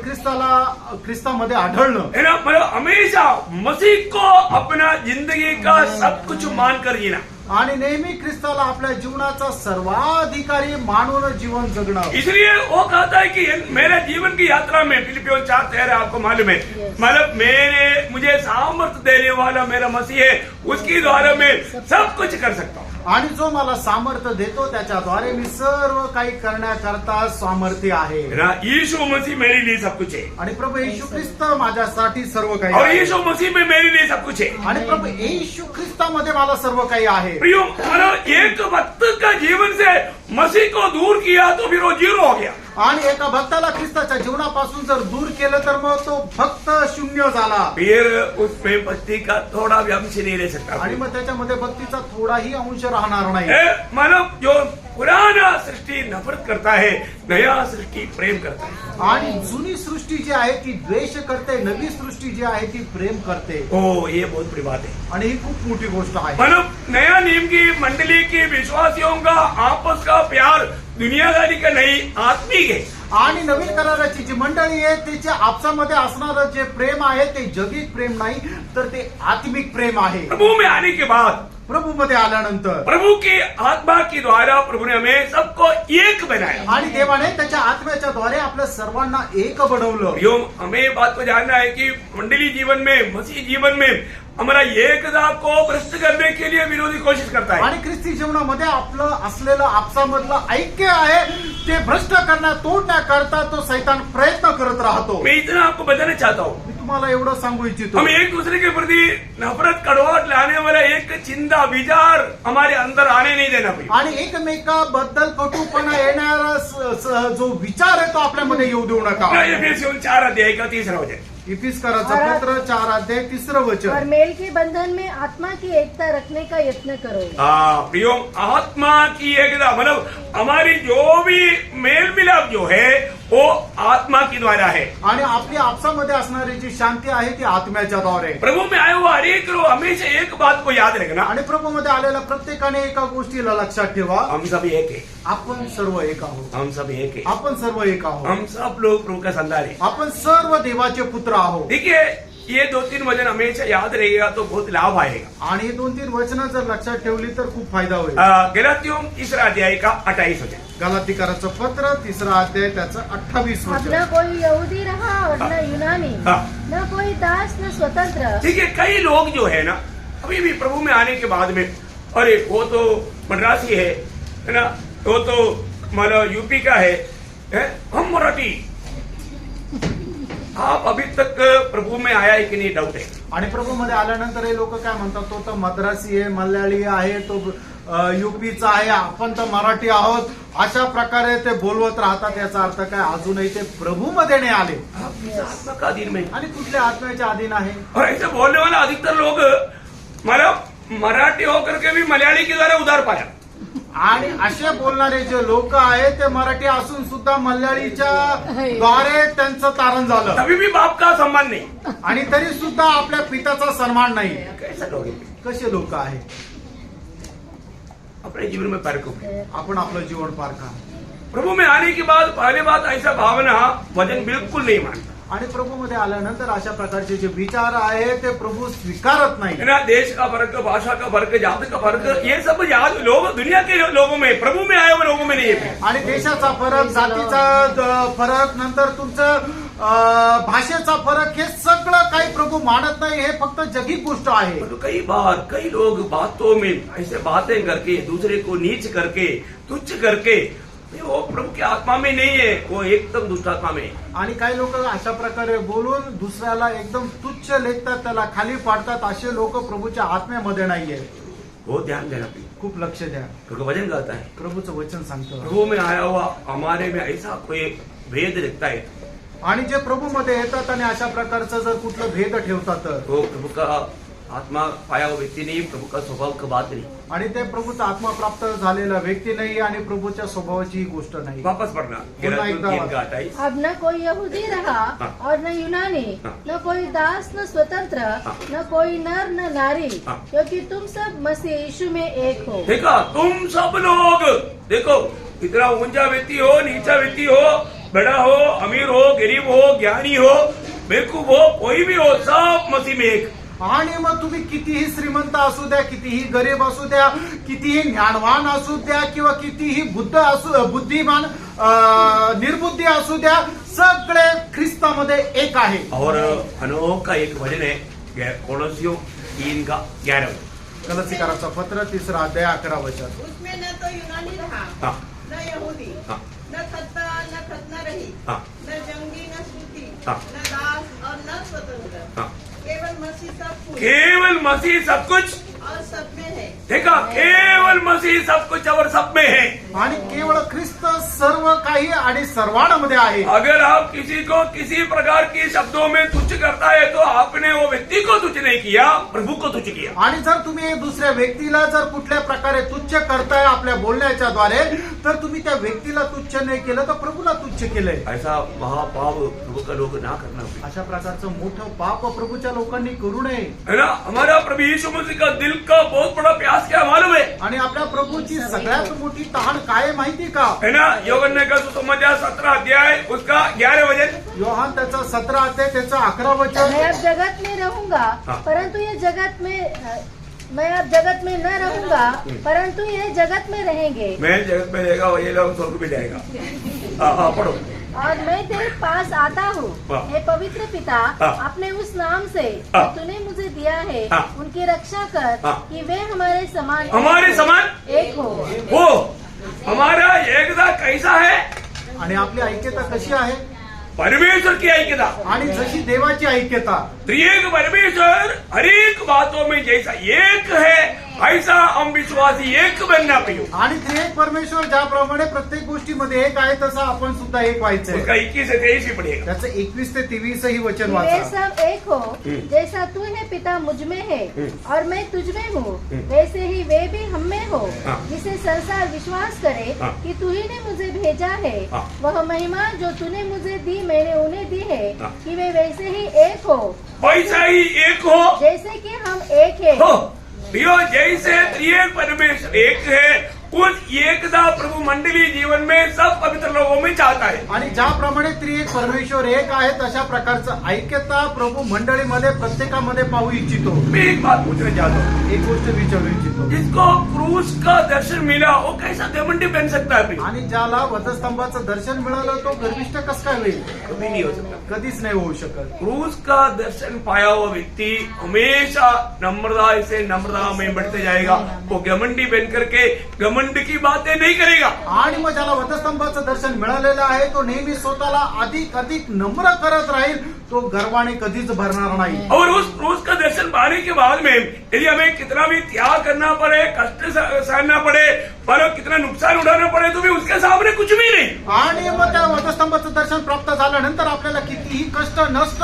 ख्रिस्तामध्ये आढळणं. है ना? मतलब हमेशा मसीह को अपना जिंदगी का सब कुछ मानकर जीना. आणि नेहमी ख्रिस्ताला आपल्या जीवनाचा सर्वाधिकारी मानून जीवन जगणं. इसलिए वो कहता है कि मेरे जीवन की यात्रा में फिलिपियों 4:13 आपको मालूम है, मतलब मुझे सामर्थ्य देने वाला मेरा मसीह है, उसके द्वारा मैं सब कुछ कर सकता हूँ. आणि जो मला सामर्थ्य देतो त्याच्याद्वारे मी सर्व काही करण्याकरता सामर्थ्य आहे. है ना? यीशु मसीह मेरे लिए सब कुछ है आणि प्रभू येशू ख्रिस्त माझ्यासाठी सर्व काही और आहे. यीशु मसीह में मेरे लिए सब कुछ है. आणि प्रभू येशू ख्रिस्तामध्ये मला सर्व काही आहे. प्रियो, मतलब एक भक्त का जीवन से मसीह को दूर किया तो फिर वो जीरो हो गया. आणि एका भक्ताला ख्रिस्ताच्या जीवनापासून जर दूर केलं तर मग तो भक्त शून्य झाला. फिर उसमें भक्ति का थोड़ा भी अंश नहीं रह सकता. आणि मग त्याच्यामध्ये भक्तीचा थोडाही अंश राहणार नाही. मतलब जो पुराना सृष्टि नफरत करता है, नया सृष्टि प्रेम करता है. आणि जुनी सृष्टी जी आहे ती द्वेष करते, नवी सृष्टी जी आहे ती प्रेम करते. ओ, ये बहुत बड़ी बात है. आणि ही खूप मोठी गोष्ट आहे. मतलब नया नियम की मंडली की विश्वासियों का आपस का प्यार दुनियादारी का नहीं, आत्मिक है. आणि नवीन कराराची जी मंडळी आहे त्याच्या आपसामध्ये असणारं जे प्रेम आहे ते जगिक प्रेम नाही तर ते आत्मिक प्रेम आहे. प्रभु में आने के बाद, प्रभू मध्ये आल्यानंतर प्रभु की आत्मा के द्वारा प्रभु ने हमें सबको एक बनाया. आणि देवाने त्याच्या आत्म्याच्या द्वारे आपल्या सर्वांना एक बनवलं. यो, हमें बात को जानना है कि मंडली जीवन में, मसीह जीवन में हमारा एकता को भ्रष्ट करने के लिए विरोधी कोशिश करता है. आणि ख्रिस्ती जीवनामध्ये आपलं असलेलं आपसामधलं ऐक्य आहे ते भ्रष्ट करण्या तोडण्याकरता तो सैतान प्रयत्न करत राहतो. मैं इतना आपको बताना चाहता हूँ, मी तुम्हाला एवढं सांगू इच्छितो हम एक दूसरे के प्रति नफरत कड़वाहट लाने वाला एक चिंता विचार हमारे अंदर आने नहीं देना भाई। आणि एकमेकाबद्दल कटुपणा येणारा जो विचार आहे तो आपल्यामध्ये येऊ देऊ नका. एफेसियों 4 का 3 वचन, इफिस्कराचं पत्र 4 वचन. और मेल के बंधन में आत्मा की एकता रखने का यत्न करो. प्रियो, आत्मा की एकता मतलब हमारी जो भी मेल मिलाप जो है वो आत्मा के द्वारा है. आणि आपली आपसामध्ये असणारी जी शांती आहे ती आत्म्याच्या द्वारे. प्रभु में आए हुआ हर एक लोग हमेशा एक बात को याद रखना, आणि प्रभूमध्ये आलेल्या प्रत्येकाने एका गोष्टीला लक्षात ठेवा, हम सब एक है, आपण सर्व एक आहोत. हम सब एक है, आपण सर्व एक आहोत. हम सब लोग प्रभु का संतान है. आपण सर्व देवाचे पुत्र आहोत. देखिए ये 2-3 वचन हमेशा याद रहेगा तो बहुत लाभ आएगा. आणि 2-3 वचनं जर लक्षात ठेवली तर खूप फायदा होईल. गलातियों 3 का 28 वचन. गलातीकराचं पत्र 3 त्याचं 28 अब वचन. न कोई यहूदी रहा और न यूनानी, हाँ. न कोई दास न स्वतंत्र. ठीक है, कई लोग जो है ना अभी भी प्रभु में आने के बाद में, अरे वो तो मद्रासी है ना, वो तो मतलब यूपी का है, हम मराठी. आप अभी तक प्रभु में आया है कि नहीं, डाउट है. आणि प्रभूमध्ये आल्यानंतर हे लोक काय म्हणतात, तो तर मद्रासी आहे, मल्याळी आहे, तो युपीचा आहे, आपण तर मराठी आहोत, अशा प्रकारे ते बोलवत राहतात. याचा अर्थ काय, अजूनही ते प्रभूमध्ये नाही आले आत्मा का अधीन में, आणि कुठल्या आत्म्याच्या अधीन आहे. और ऐसे बोलने वाला अधिकतर लोग मतलब मराठी होकर के भी मलयाली के द्वारा उधार पाया. आणि असे बोलणारे जे लोक आहेत ते मराठी असून सुद्धा मल्याळीच्या द्वारे त्यांचं तारण झालं, तभी भी बाप का सम्मान नहीं. आणि तरी सुद्धा आपल्या पित्याचा सन्मान नाही. कैसा लोग हैं? कसे लोक आहेत. अपने जीवन में फर्क हो. आपण आपलं जीवन पार का. प्रभु में आने के बाद पहले बात ऐसा भावना वचन बिल्कुल नहीं मानता आणि प्रभूमध्ये आल्यानंतर अशा प्रकारचे जे विचार आहे ते प्रभू स्वीकारत नाही. है ना. देश का फर्क, भाषा का फर्क, जात का फर्क, ये सब याद लोग दुनिया के लोगों में, प्रभु में आए हुए लोगों में नहीं है. आणि देशाचा फरक, जातीचा फरक, नंतर तुमचं भाषेचा फरक, हे सगळं काही प्रभू मानत नाही. हे फक्त जगी गोष्ट आहे. तो कई बार कई लोग बातों में ऐसे बातें करके दूसरे को नीच करके तुच्छ करके, वो प्रभु की आत्मा में नहीं है, वो एकदम दुष्ट आत्मा में है. आणि काही लोक अशा प्रकारे बोलून दुसऱ्याला एकदम तुच्छ लेखतात, त्याला खाली पाडतात. असे लोक प्रभूच्या आत्म्यामध्ये नाहीये. वो ध्यान देना प्रिय. खूप लक्ष द्या. क्योंकि वचन कहता है प्रभूचं वचन सांगतं. प्रभु में आया हुआ हमारे में ऐसा कोई भेद दिखता है, आणि जे प्रभूमध्ये येतात आणि अशा प्रकारचं जर कुठलं भेद ठेवतात तर वो प्रभु का आत्मा पाया हुआ व्यक्ति नहीं, प्रभु का स्वभाव का बात नहीं. आणि ते प्रभूचा आत्मा प्राप्त झालेला व्यक्ती नाही आणि प्रभूच्या स्वभावाची ही गोष्ट नाही. वापस पढ़ना. पुन्हा एकदा 3:28. अब न कोई यहूदी रहा हाँ. और न यूनानी, हाँ. न कोई दास न स्वतंत्र, हाँ. न कोई नर न नारी, हाँ. क्योंकि तुम सब मसीह यीशु में एक हो. देखा, तुम सब लोग देखो, इतना ऊंचा व्यक्ति हो, नीचा व्यक्ति हो, बड़ा हो, अमीर हो, गरीब हो, ज्ञानी हो, बेवकूफ हो, कोई भी हो, सब मसीह में एक. आणि मग तुम्ही कितीही श्रीमंत असू द्या, कितीही गरीब असू द्या, कितीही ज्ञानवान असू द्या किंवा कितीही बुद्धिमान निर्बुद्धी असू द्या, सगळे ख्रिस्तामध्ये एक आहे. और अनोखा एक वचन है कोलोसियों 3:11. कलसीकाराचा पत्र 3:11 वचन. उसमें न तो यूनानी रहा, हाँ. न यहूदी, हाँ. न खतना रहित, हाँ. न जंगी, न सूती, हाँ. न दास और न स्वतंत्र, हाँ. केवल मसीह सब कुछ केवल मसीह सब कुछ. और सब में है. देखा, केवल मसीह सब कुछ और सब में है. आणि केवळ ख्रिस्त सर्व काही आणि सर्वांमध्ये आहे. अगर आप किसी को किसी प्रकार के शब्दों में तुच्छ करता है तो आपने वो व्यक्ति को तुच्छ नहीं किया, प्रभु को तुच्छ किया. आणि जर तुम्ही दुसऱ्या व्यक्तीला जर कुठल्या प्रकारे तुच्छ करताय आपल्या बोलण्याच्या द्वारे, तर तुम्ही त्या व्यक्तीला तुच्छ नाही केलं तर प्रभूला तुच्छ केलंय. ऐसा महापाप प्रभु का लोग ना करना. अशा प्रकारचं मोठं पाप प्रभूच्या लोकांनी करू नये. है ना. हमारा प्रभु यीशु मसीह का दिल का बहुत बड़ा प्यास क्या मालूम है. आणि आपल्या प्रभूची सगळ्यात मोठी तहान काय माहिती का. है ना. यूहन्ना का सुसमाचार 17 उसका 11 वचन. योहान त्याचा 17 त्याचं 11 वचन. मैं अब जगत में रहूंगा, हाँ. परंतु ये जगत में मैं अब जगत में न रहूंगा, परंतु ये जगत में रहेंगे. मैं जगत में रहेगा, ये लोग स्वर्ग में जाएगा. पढ़ो. और मैं तेरे पास आता हूँ, हाँ. हे पवित्र पिता, हाँ. अपने उस नाम से हाँ. जो तूने मुझे दिया है, हाँ. उनकी रक्षा कर, हाँ. कि वे हमारे समान एक हो. वो हमारा एकता कैसा है. आणि आपली ऐक्यता कशी आहे. परमेश्वर की ऐक्यता, आणि जशी देवाची ऐक्यता, त्रिएक परमेश्वर हर एक बातों में जैसा एक है ऐसा हम विश्वासी एक बनना प्रियो। आणि त्रिएक परमेश्वर ज्याप्रमाणे प्रत्येक गोष्टीमध्ये एक आहे तसं आपण सुद्धा एक व्हायचंय. उसका 21 से 23 ही पढ़ेगा। त्याचं 21 ते 23 ही वचन वे वाचा. सब एक हो जैसा तू है पिता मुझ में है और मैं तुझ में हूँ वैसे ही वे भी हम में हो हाँ। जिसे संसार विश्वास करे हाँ। कि तू ही ने मुझे भेजा है हाँ। वह महिमा जो तूने मुझे दी मैंने उन्हें दी है हाँ। कि वे वैसे ही एक हो वैसा ही एक हो जैसे कि हम एक है. हो प्रियो, जैसे त्रिएक परमेश्वर एक है उस एकता प्रभु मंडली जीवन में सब पवित्र लोगों में चाहता है। आणि ज्याप्रमाणे त्रिएक परमेश्वर एक आहे तशा प्रकारचं ऐक्यता प्रभू मंडळीमध्ये प्रत्येकामध्ये पाहू इच्छितो. मैं एक बात पूछना चाहता हूँ, एक गोष्ट विचारू इच्छितो. जिसको क्रूस का दर्शन मिला वो कैसा घमंडी बन सकता है? आणि ज्याला वधस्तंभाचं दर्शन मिळालं तो गर्विष्ठ कस काय होईल? कभी नहीं हो सकता। कधीच नाही होऊ शकत. क्रूस का दर्शन पाया हुआ व्यक्ति हमेशा नम्रता से नम्रता में बढ़ते जाएगा। वो घमंडी बन करके घमंड की बातें नहीं करेगा। आणि मग ज्याला वधस्तंभाचं दर्शन मिळालेलं आहे तो नेहमी स्वतःला अधिक अधिक नम्र करत राहील. तो गर्वाने कधीच भरणार नाही. और उस क्रूस का दर्शन पाने के बाद में यदि हमें कितना भी त्याग करना पड़े, कष्ट सहना पड़े, पर कितना नुकसान उठाना पड़े तो भी उसके सामने कुछ भी नहीं। आणि मग त्या वधस्तंभाचं दर्शन प्राप्त झाल्यानंतर आपल्याला कितीही कष्ट नष्ट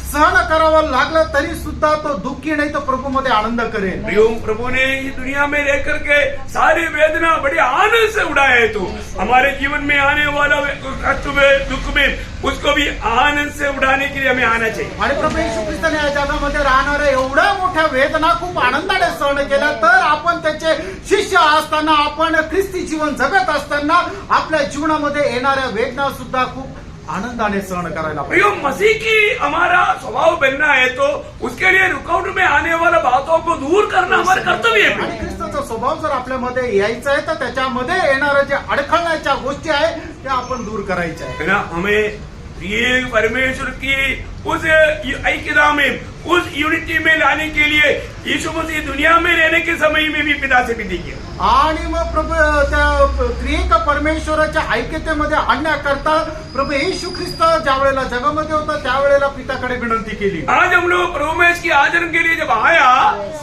सहन करावं लागलं तरी सुद्धा तो दुःखी नाही तो प्रभूमध्ये आनंद करेल. प्रभु ने इस दुनिया में रह करके सारी वेदना बड़े आनंद से उड़ाया है। तो हमारे जीवन में आने वाला कष्ट में दुख में उसको भी आनंद से उड़ाने के लिए हमें आना चाहिए। आणि प्रभू येशू ख्रिस्ताने या जगामध्ये राहणाऱ्या एवढ्या मोठ्या वेदना खूप आनंदाने सहन केल्या तर आपण त्याचे शिष्य असताना आपण ख्रिस्ती जीवन जगत असताना आपल्या जीवनामध्ये येणाऱ्या वेदना सुद्धा खूप आनंदाने सहन करायला पाहिजे. प्रियो, मसीह की हमारा स्वभाव बनना है तो उसके लिए रुकावट में आने वाला बातों को दूर करना हमारा कर्तव्य है। आणि ख्रिस्ताचा स्वभाव जर आपल्यामध्ये यायचा आहे तर त्याच्यामध्ये येणाऱ्या जे अडखळण्याच्या गोष्टी आहेत त्या आपण दूर करायच्या आहेत. है ना, हमें ये परमेश्वर की उस ऐक्यता में उस यूनिटी में लाने के लिए यीशु मसीह दुनिया में रहने के समय में भी पिता से विनती किया। आणि मग प्रभू त्या त्रिएक परमेश्वराच्या ऐक्यतेमध्ये आणण्याकरता प्रभू येशू ख्रिस्त ज्या वेळेला जगामध्ये होता त्यावेळेला पिताकडे विनंती केली. आज हम लोग प्रभु में इसकी आचरण के लिए जब आया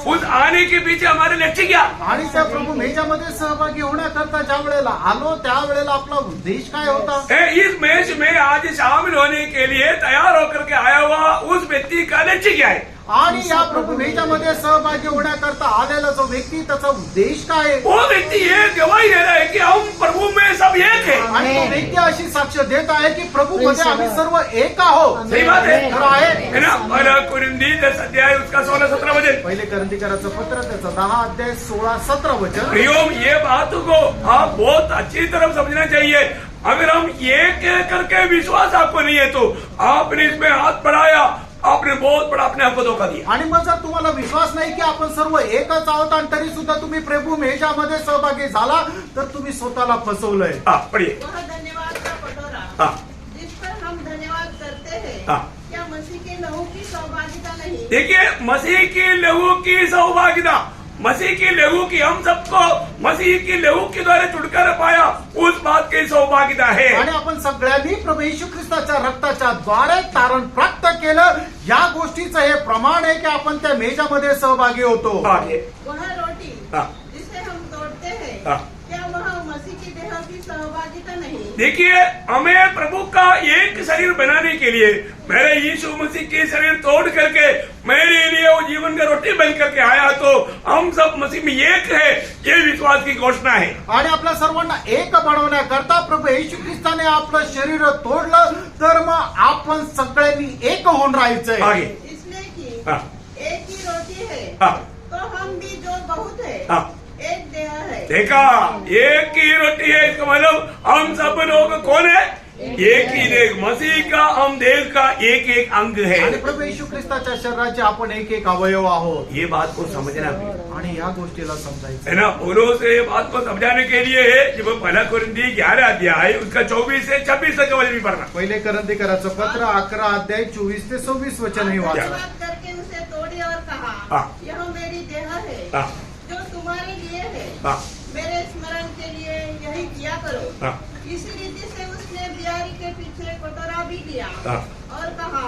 उस आने के पीछे हमारे लक्ष्य क्या? आणि त्या प्रभू मेजामध्ये सहभागी होण्याकरता ज्या वेळेला आलो त्यावेळेला आपला उद्देश काय होता? इस मैच में आज शामिल होने के लिए तैयार होकर के आया हुआ उस व्यक्ति का लक्ष्य क्या है? आणि या प्रभू मेजामध्ये सहभागी होण्याकरता आलेला जो व्यक्ती त्याचा उद्देश काय आहे? वो व्यक्ति ये गवाही दे रहा है कि हम प्रभु में सब एक है। आणि तो व्यक्ती अशी साक्ष देत आहे की प्रभू मध्ये आम्ही सर्व एक आहोत. सही बात है, खरं आहे. है ना? पहला कुरिन्दी 10 अध्याय उसका 16-17 वचन। पहिले करंदीकराचं पत्र त्याचा 10 अध्याय 16-17 वचन. प्रियो, ये बात को आप बहुत अच्छी तरह समझना चाहिए। अगर हम एक करके विश्वास आपको नहीं है तो आपने इसमें हाथ बढ़ाया, आपने बहुत बड़ा अपने आप को धोखा दिया। आणि मग जर तुम्हाला विश्वास नाही की आपण सर्व एकच आहोत आणि तरी सुद्धा तुम्ही प्रभू मेजामध्ये सहभागी झाला तर तुम्ही स्वतःला फसवलंय. पढ़िए। वह धन्यवाद का कटोरा हाँ। जिस पर हम धन्यवाद करते हैं हाँ। क्या मसीह के लहू की सहभागिता नहीं? देखिए, मसीह की लहू की सहभागिता, मसीह की लहू की हम सबको मसीह की लहू के द्वारा छुटकारा पाया उस बात की सहभागिता है। आणि आपण सगळ्यांनी प्रभू येशू ख्रिस्ताच्या रक्ताच्या द्वारे तारण प्राप्त केलं. या गोष्टीचं हे प्रमाण आहे की आपण त्या मेजामध्ये सहभागी होतो. आगे। वह रोटी हाँ। जिसे हम तोड़ते हैं हाँ। क्या वह मसीह की देह की सहभागिता नहीं? देखिए, हमें प्रभु का एक शरीर बनाने के लिए मेरे यीशु मसीह के शरीर तोड़ करके मेरे लिए वो जीवन का रोटी बन करके आया तो हम सब मसीह में एक है, ये विश्वास की घोषणा है। आणि आपल्या सर्वांना एक बनवण्याकरता प्रभू येशू ख्रिस्ताने आपलं शरीर तोडलं तर मग आपण सगळ्यांनी एक होऊन राहायचंय. आगे। इसलिए कि हाँ। एक ही रोटी है हाँ। तो हम भी जो बहुत है हाँ। एक देह है। देखा, एक ही रोटी है, इसका मतलब हम सब लोग कौन है? एक ही देह, मसीह का हम देह का एक एक अंग आणि है। प्रभू येशू ख्रिस्ताच्या शरीराचे आपण एक एक अवयव आहोत. ये बात को समझना है, आणि या गोष्टीला समजायचं है ना? पौलुस से ये बात को समझाने के लिए है जब पहला कुरिन्दी 11 अध्याय उसका 24 से 26 तक वचन भी पढ़ना। पहिले करंदीकराचं पत्र 11 अध्याय 24 ते 26 वचन हे वाचा. धन्यवाद करके उसे तोड़ी और कहा हाँ। यह मेरी देह है हाँ। जो तुम्हारे लिए है। हाँ। मेरे स्मरण के लिए यही किया करो। हाँ। इसी रीति से उसने ब्याह तैयारी के पीछे कटोरा भी लिया हाँ। और कहा,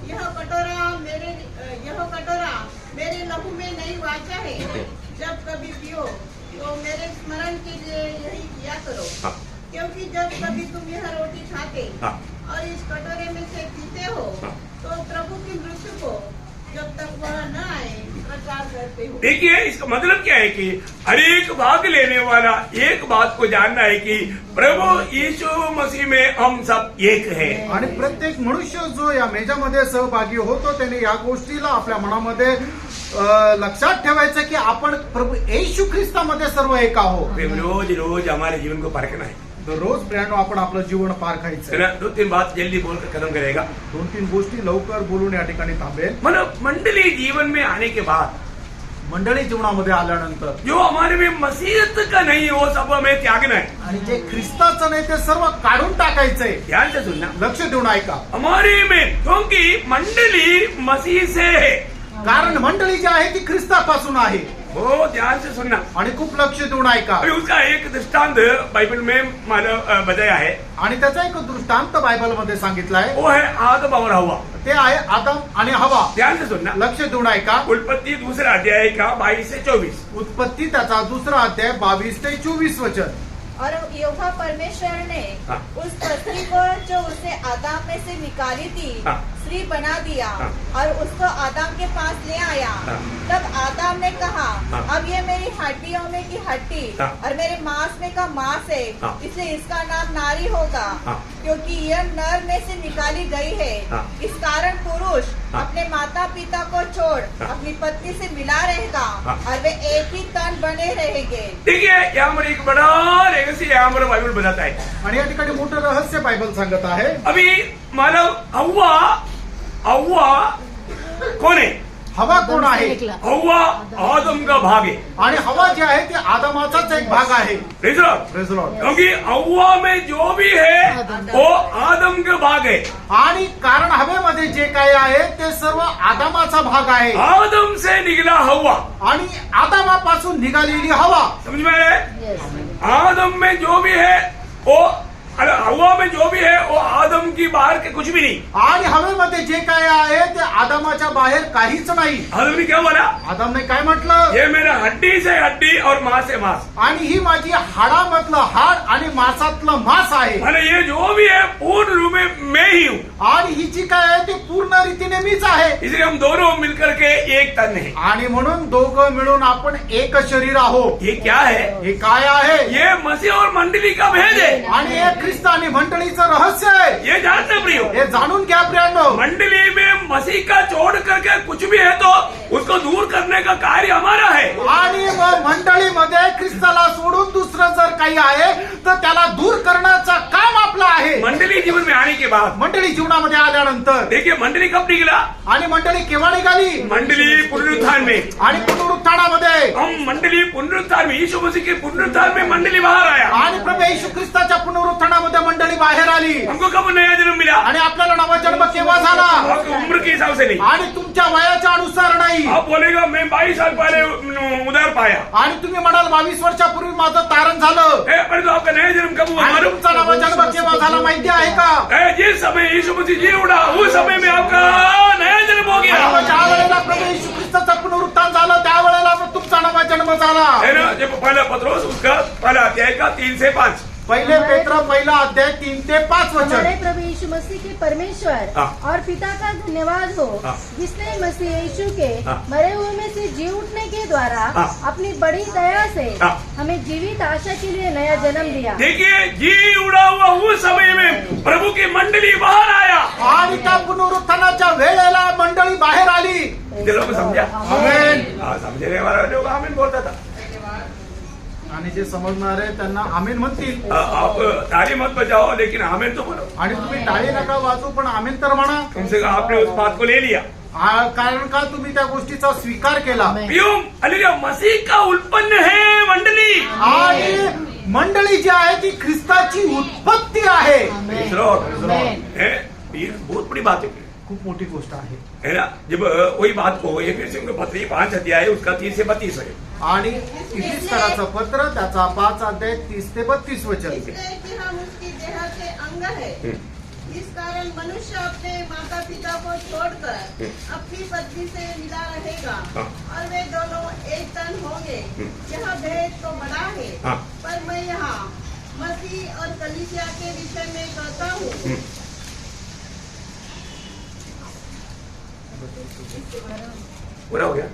यह कटोरा मेरे लहू में नई वाचा है। जब कभी पियो तो मेरे स्मरण के लिए यही किया करो। हाँ। क्योंकि जब कभी तुम यह रोटी खाते हाँ। और इस कटोरे में से पीते हो हाँ। तो प्रभु की मृत्यु को जब तक वह न आए प्रचार करते हो। देखिए, इसका मतलब क्या है कि हर एक भाग लेने वाला एक बात को जानना है कि प्रभु यीशु मसीह में हम सब एक हैं। आणि प्रत्येक मनुष्य जो या मेजामध्ये सहभागी होतो त्याने या गोष्टीला आपल्या मनामध्ये लक्षात ठेवायचं की आपण प्रभु येशू ख्रिस्तामध्ये सर्व एक आहोत. रोज रोज हमारे जीवन को परखना है. रोज प्रियानो आपण आपलं जीवन पारखायचं. है ना? 2-3 बात जल्दी बोलकर खत्म करेगा. 2-3 गोष्टी लवकर बोलून या ठिकाणी थांबेल. मतलब मंडली जीवन में आने के बाद मंडळी जीवनामध्ये आल्यानंतर जो हमारे में मसीहत का नहीं है वो सब हमें त्यागना है. आणि जे ख्रिस्ताचं नाही ते सर्व काढून टाकायचंय. ध्यान से सुनना. लक्ष देऊन ऐका. हमारे में, क्योंकि मंडली मसीह से है. कारण मंडळी जी आहे ती ख्रिस्तापासून आहे. वो ध्यान से सुनना. आणि खूप लक्ष देऊन ऐका. अभी उसका एक दृष्टांत बाइबल में मानव बताया है. आणि त्याचा एक दृष्टांत बायबलमध्ये सांगितलाय. वो है आदम और हवा. ते आहे आदम आणि हवा. ध्यान से सुनना. लक्ष देऊन ऐका. उत्पत्ति 2 अध्याय का 22 से 24. उत्पत्ती त्याचा 2 अध्याय 22 ते 24 वचन. और यहोवा परमेश्वर ने हाँ। उस स्त्री को जो उसे आदम में से निकाली थी हाँ। स्त्री बना दिया हाँ। और उसको आदम के पास ले आया। हाँ। तब आदम ने कहा, हाँ। अब ये मेरी हड्डियों में की हड्डी हाँ। और मेरे मांस में का मांस है, हाँ। इसलिए इसका नाम नारी होगा, हाँ। क्योंकि यह नर में से निकाली गई है। हाँ। इस कारण पुरुष हाँ। अपने माता पिता को छोड़ हाँ। अपनी पत्नी से मिला रहेगा हाँ। और वे एक ही तन बने रहेंगे। देखिए, यहाँ पर एक बड़ा रहस्य यहाँ पर बाइबल बताता है. आणि या ठिकाणी मोठं रहस्य बायबल सांगत आहे. अभी मानव हव्वा कौन है? हवा कोण आहे? हव्वा आदम का भाग है. आणि हवा जी आहे ती आदमाचाच एक भाग आहे. Praise the Lord. Praise the Lord. क्योंकि हव्वा में जो भी है वो आदम का भाग है. आणि कारण हवेमध्ये जे काही आहे ते सर्व आदमाचा भाग आहे. आदम से निकला हव्वा. आणि आदमापासून निघालेली हवा. समझ में आया? Yes. आदम में जो भी है वो, अरे हवा में जो भी है वो आदम की बाहर के कुछ भी नहीं. आणि हवेमध्ये जे काय आहे ते आदमाच्या बाहेर काहीच नाही. आदम ने क्या बोला? आदमने काय म्हटलं? ये मेरा हड्डी से हड्डी और मांस से मांस. आणि ही माझी हाडामधलं हाड आणि मांसातलं मांस आहे. माने ये जो भी है पूर्ण रूप में मैं ही हूँ. आणि ही जी काय आहे ती पूर्ण रीतीने मीच आहे. इसलिए हम दोनों मिलकर के एक तन है. आणि म्हणून दोघं मिळून आपण एक शरीर आहोत. ये क्या है? हे काय आहे? ये मसीह और मंडली का भेद है. आणि हे ख्रिस्त आणि मंडळीचं रहस्य आहे. ये जानते प्रियो, हे जाणून घ्या प्रियांनो. मंडली में मसीह का छोड़ करके कुछ भी है तो उसको दूर करने का कार्य हमारा है. आणि मग मंडळीमध्ये ख्रिस्ताला सोडून दुसरं जर काही आहे तर त्याला दूर करण्याचं काम आपलं आहे. मंडली जीवन में आने के बाद मंडळी जीवनामध्ये आल्यानंतर देखिए मंडली कब निकला? आणि मंडळी केव्हा निघाली? मंडली पुनरुत्थान में. आणि पुनरुत्थानामध्ये हम मंडली पुनरुत्थान में, यीशु मसीह के पुनरुत्थान में मंडली बाहर आया. आणि प्रभू येशू ख्रिस्ताच्या पुनरुत्थानामध्ये मंडळी बाहेर आली. हमको कब नया जन्म मिला? आणि आपल्याला नवा जन्म केव्हा झाला? आपकी उम्र के हिसाब से नहीं. आणि तुमच्या वयाच्या अनुसार नाही. आप बोलेगा मैं 22 साल पहले उधार पाया. आणि तुम्ही म्हणाल 22 वर्षापूर्वी माझं तारण झालं. अरे तो आपका नया जन्म कब हुआ? आणि मालूम? तुमचा नवा जन्म केव्हा झाला माहिती आहे का? जिस समय यीशु मसीह जी उड़ा उस समय में आपका नया जन्म हो आणि गया. मग ज्या वेळेला प्रभू येशू ख्रिस्ताचं पुनरुत्थान झालं त्यावेळेला तुमचा नवा जन्म झाला. है ना? जब पहला पत्रोस उसका पहला अध्याय का 3 से 5. पहिले पेत्र पहिला अध्याय 3 ते 5 हमारे वचन. प्रभु यीशु मसीह के परमेश्वर हाँ। और पिता का धन्यवाद हो, हाँ। जिसने मसीह यीशु के हाँ। मरे हुए में से जी उठने के द्वारा हाँ। अपनी बड़ी दया से हाँ। हमें जीवित आशा के लिए नया जन्म दिया। देखिए, जी उड़ा हुआ उस समय में प्रभु की मंडली बाहर आया. आणि त्या पुनरुत्थानाच्या वेळेला मंडळी बाहेर आली. ये लोग समझा? आमेन. हाँ, समझने वाला लोग आमीन बोलता था. आणि जे समजणार आहे त्यांना आमेन म्हणतील. आप ताली मत बजाओ लेकिन आमीन तो बोलो. आणि तुम्ही टाळी नका वाजू पण आमेन तर म्हणा. कम से कम आपने उस बात को ले लिया. कारण का तुम्ही त्या गोष्टीचा स्वीकार केला. क्यों? हालेलुया, मसीह का उत्पन्न है मंडली. आणि मंडळी जी आहे ती ख्रिस्ताची उत्पत्ती आहे. Praise the Lord. आमेन. है? ये बहुत बड़ी बात है. खूप मोठी गोष्ट आहे. है ना। जब वही बात को एफिसियों के पत्र 5 अध्याय उसका 30 से 32 है। आणि इफिसकराचं पत्र त्याचा 5 अध्याय 30 ते 32 वचन. इसलिए कि हम उसकी देह के अंग है, इस कारण मनुष्य अपने माता पिता को छोड़कर अपनी पत्नी से मिला रहेगा और वे दोनों एक तन होंगे. यह भेद तो बड़ा है, पर मैं यहाँ मसीह और कलीसिया के विषय में कहता हूँ. पूरा हो गया.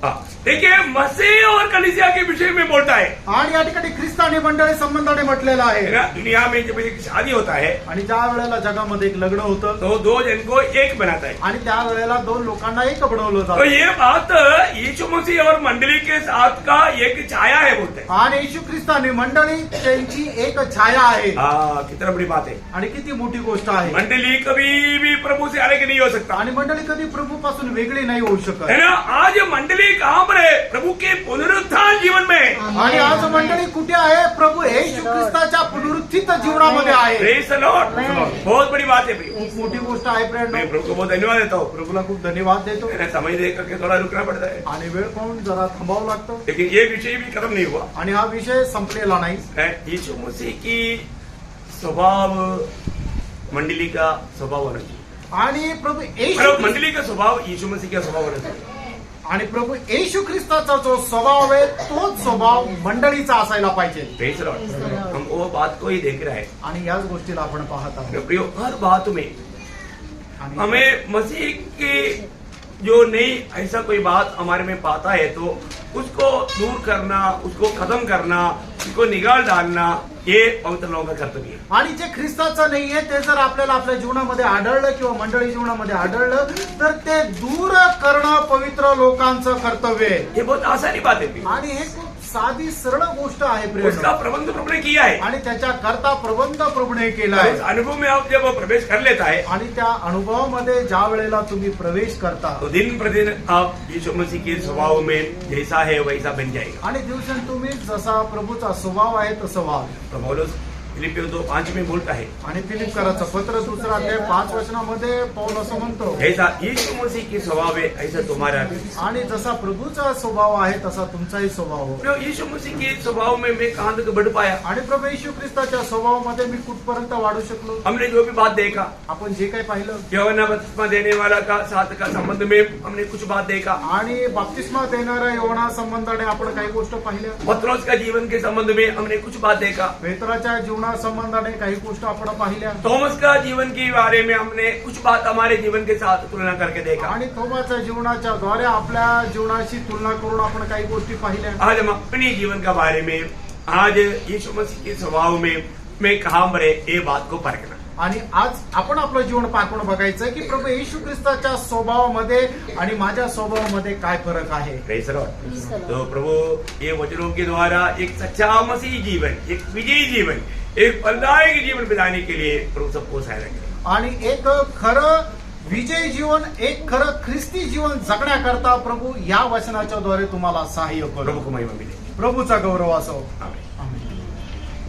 हाँ, देखिए मसीह और कलीसिया के विषय में बोलता है. आणि या ठिकाणी ख्रिस्त आणि मंडळी संबंधाने म्हटलेलं है आहे. ना, दुनिया में जब एक शादी होता है आणि ज्या वेळेला जगामध्ये एक लग्न होतं तो 2 जन को एक बनाता है. आणि त्या वेळेला 2 लोकांना एक बनवलं तो जातं. ये बात यीशु मसीह और मंडली के साथ का एक छाया है बोलते हैं. आणि येशू ख्रिस्त आणि मंडळी त्यांची एक छाया आहे. हाँ, कितना बड़ी बात है. आणि किती मोठी गोष्ट आहे. मंडली कभी भी प्रभु से अलग नहीं हो सकता, आणि मंडळी कधी प्रभू पासून वेगळी नाही होऊ शकत. है ना. आज मंडली कहाँ पर है? प्रभू के पुनरुत्थान जीवन में. आणि आज मंडळी कुठे आहे? प्रभू येशू ख्रिस्ताच्या पुनरुत्थित जीवनामध्ये आहे. Praise the Lord. बहुत बड़ी बात है भाई. खूप मोठी गोष्ट आहे मैं फ्रेंड. प्रभु को बहुत धन्यवाद देता हूँ. प्रभूला खूप धन्यवाद देतो. मैंने समय दे करके थोड़ा रुकना पड़ता है, आणि वेळ पाहून जरा थांबावं लागतं. लेकिन ये विषय भी खत्म नहीं हुआ आणि हा विषय संपलेला नाही. है. यीशु मसीह की स्वभाव मंडली का स्वभाव होना चाहिए. आणि प्रभू येशू मतलब मंडली का स्वभाव यीशु मसीह का स्वभाव होना चाहिए. आणि प्रभू येशू ख्रिस्ताचा जो स्वभाव आहे तोच स्वभाव मंडळीचा असायला पाहिजे. Praise the Lord. हम वो बात को ही देख रहे हैं. आणि याच गोष्टीला आपण पाहत आहोत. प्रियो, हर बात में आणि हमें मसीह की जो नहीं ऐसा कोई बात हमारे में पाता है तो उसको दूर करना, उसको खत्म करना, उसको निकाल डालना, ये पवित्र लोगों का कर्तव्य है. आणि जे ख्रिस्ताचं नाहीये ते जर आपल्याला आपल्या जीवनामध्ये आढळलं किंवा मंडळी जीवनामध्ये आढळलं तर ते दूर करणं पवित्र लोकांचं कर्तव्य आहे. ये बहुत आसानी बात है. आणि हे खूप साधी सरळ गोष्ट आहे उसका प्रिय. प्रबंध प्रभु ने किया है. आणि त्याच्या करता प्रबंध प्रभूने केला और आहे. उस अनुभव में आप जब प्रवेश कर लेता है आणि त्या अनुभवामध्ये ज्या वेळेला तुम्ही प्रवेश करता तो दिन प्रतिदिन आप यीशु मसीह के स्वभाव में जैसा है वैसा बन जाएगा. आणि दिवसेंदिवस जसा प्रभूचा स्वभाव आहे तसं व्हा. तो पौलुस फिलिपियों 2:5 में बोलता है, आणि फिलिप्पियराचं पत्र 2 अध्याय 5 वचनामध्ये पौल असं म्हणतो, जैसा यीशु मसीह की स्वभाव है ऐसा तुम्हारा भी. आणि जसा प्रभूचा स्वभाव आहे तसा तुमचाही स्वभाव हो. तो यीशु मसीह के स्वभाव में मैं कहां तक बढ़ पाया. आणि प्रभू येशू ख्रिस्ताच्या स्वभावामध्ये मी कुठपर्यंत वाढू शकलो. हमने जो भी बात देखा, आपण जे काही पाहिलं यूहन्ना बपतिस्मा देने वाला का साथ का संबंध में हमने कुछ बात देखा. आणि बाप्तिस्मा देणाऱ्या योना संबंधाने आपण काही गोष्ट पाहिल्या. पत्रोस का जीवन के संबंध में हमने कुछ बात देखा. पेत्राच्या जीवना संबंधाने काही गोष्ट आपण पाहिल्या. थॉमस का जीवन के बारे में हमने कुछ बात हमारे जीवन के साथ तुलना करके देखा. आणि थोमाच्या जीवनाच्या द्वारे आपल्या जीवनाशी तुलना करून आपण काही गोष्टी पाहिल्या. आज हम अपने जीवन के बारे में, आज यीशु मसीह के स्वभाव में मैं कहाँ पर है ये बात को परखना. आणि आज आपण आपलं जीवन पाकून बघायचं की प्रभू येशू ख्रिस्ताच्या स्वभावामध्ये आणि माझ्या स्वभावामध्ये काय फरक आहे. Praise the Lord. तो प्रभु ये वचनों के द्वारा एक सच्चा मसीह जीवन, एक विजयी जीवन, एक फलदायक जीवन बिताने के लिए प्रभु सबको सहायता करें. आणि एक खरं विजय जीवन, एक खरं ख्रिस्ती जीवन जगण्याकरता प्रभू या वचनाच्या द्वारे तुम्हाला सहाय्य प्रभु करू. को महिमा मिले. प्रभूचा गौरव असो. आमीन.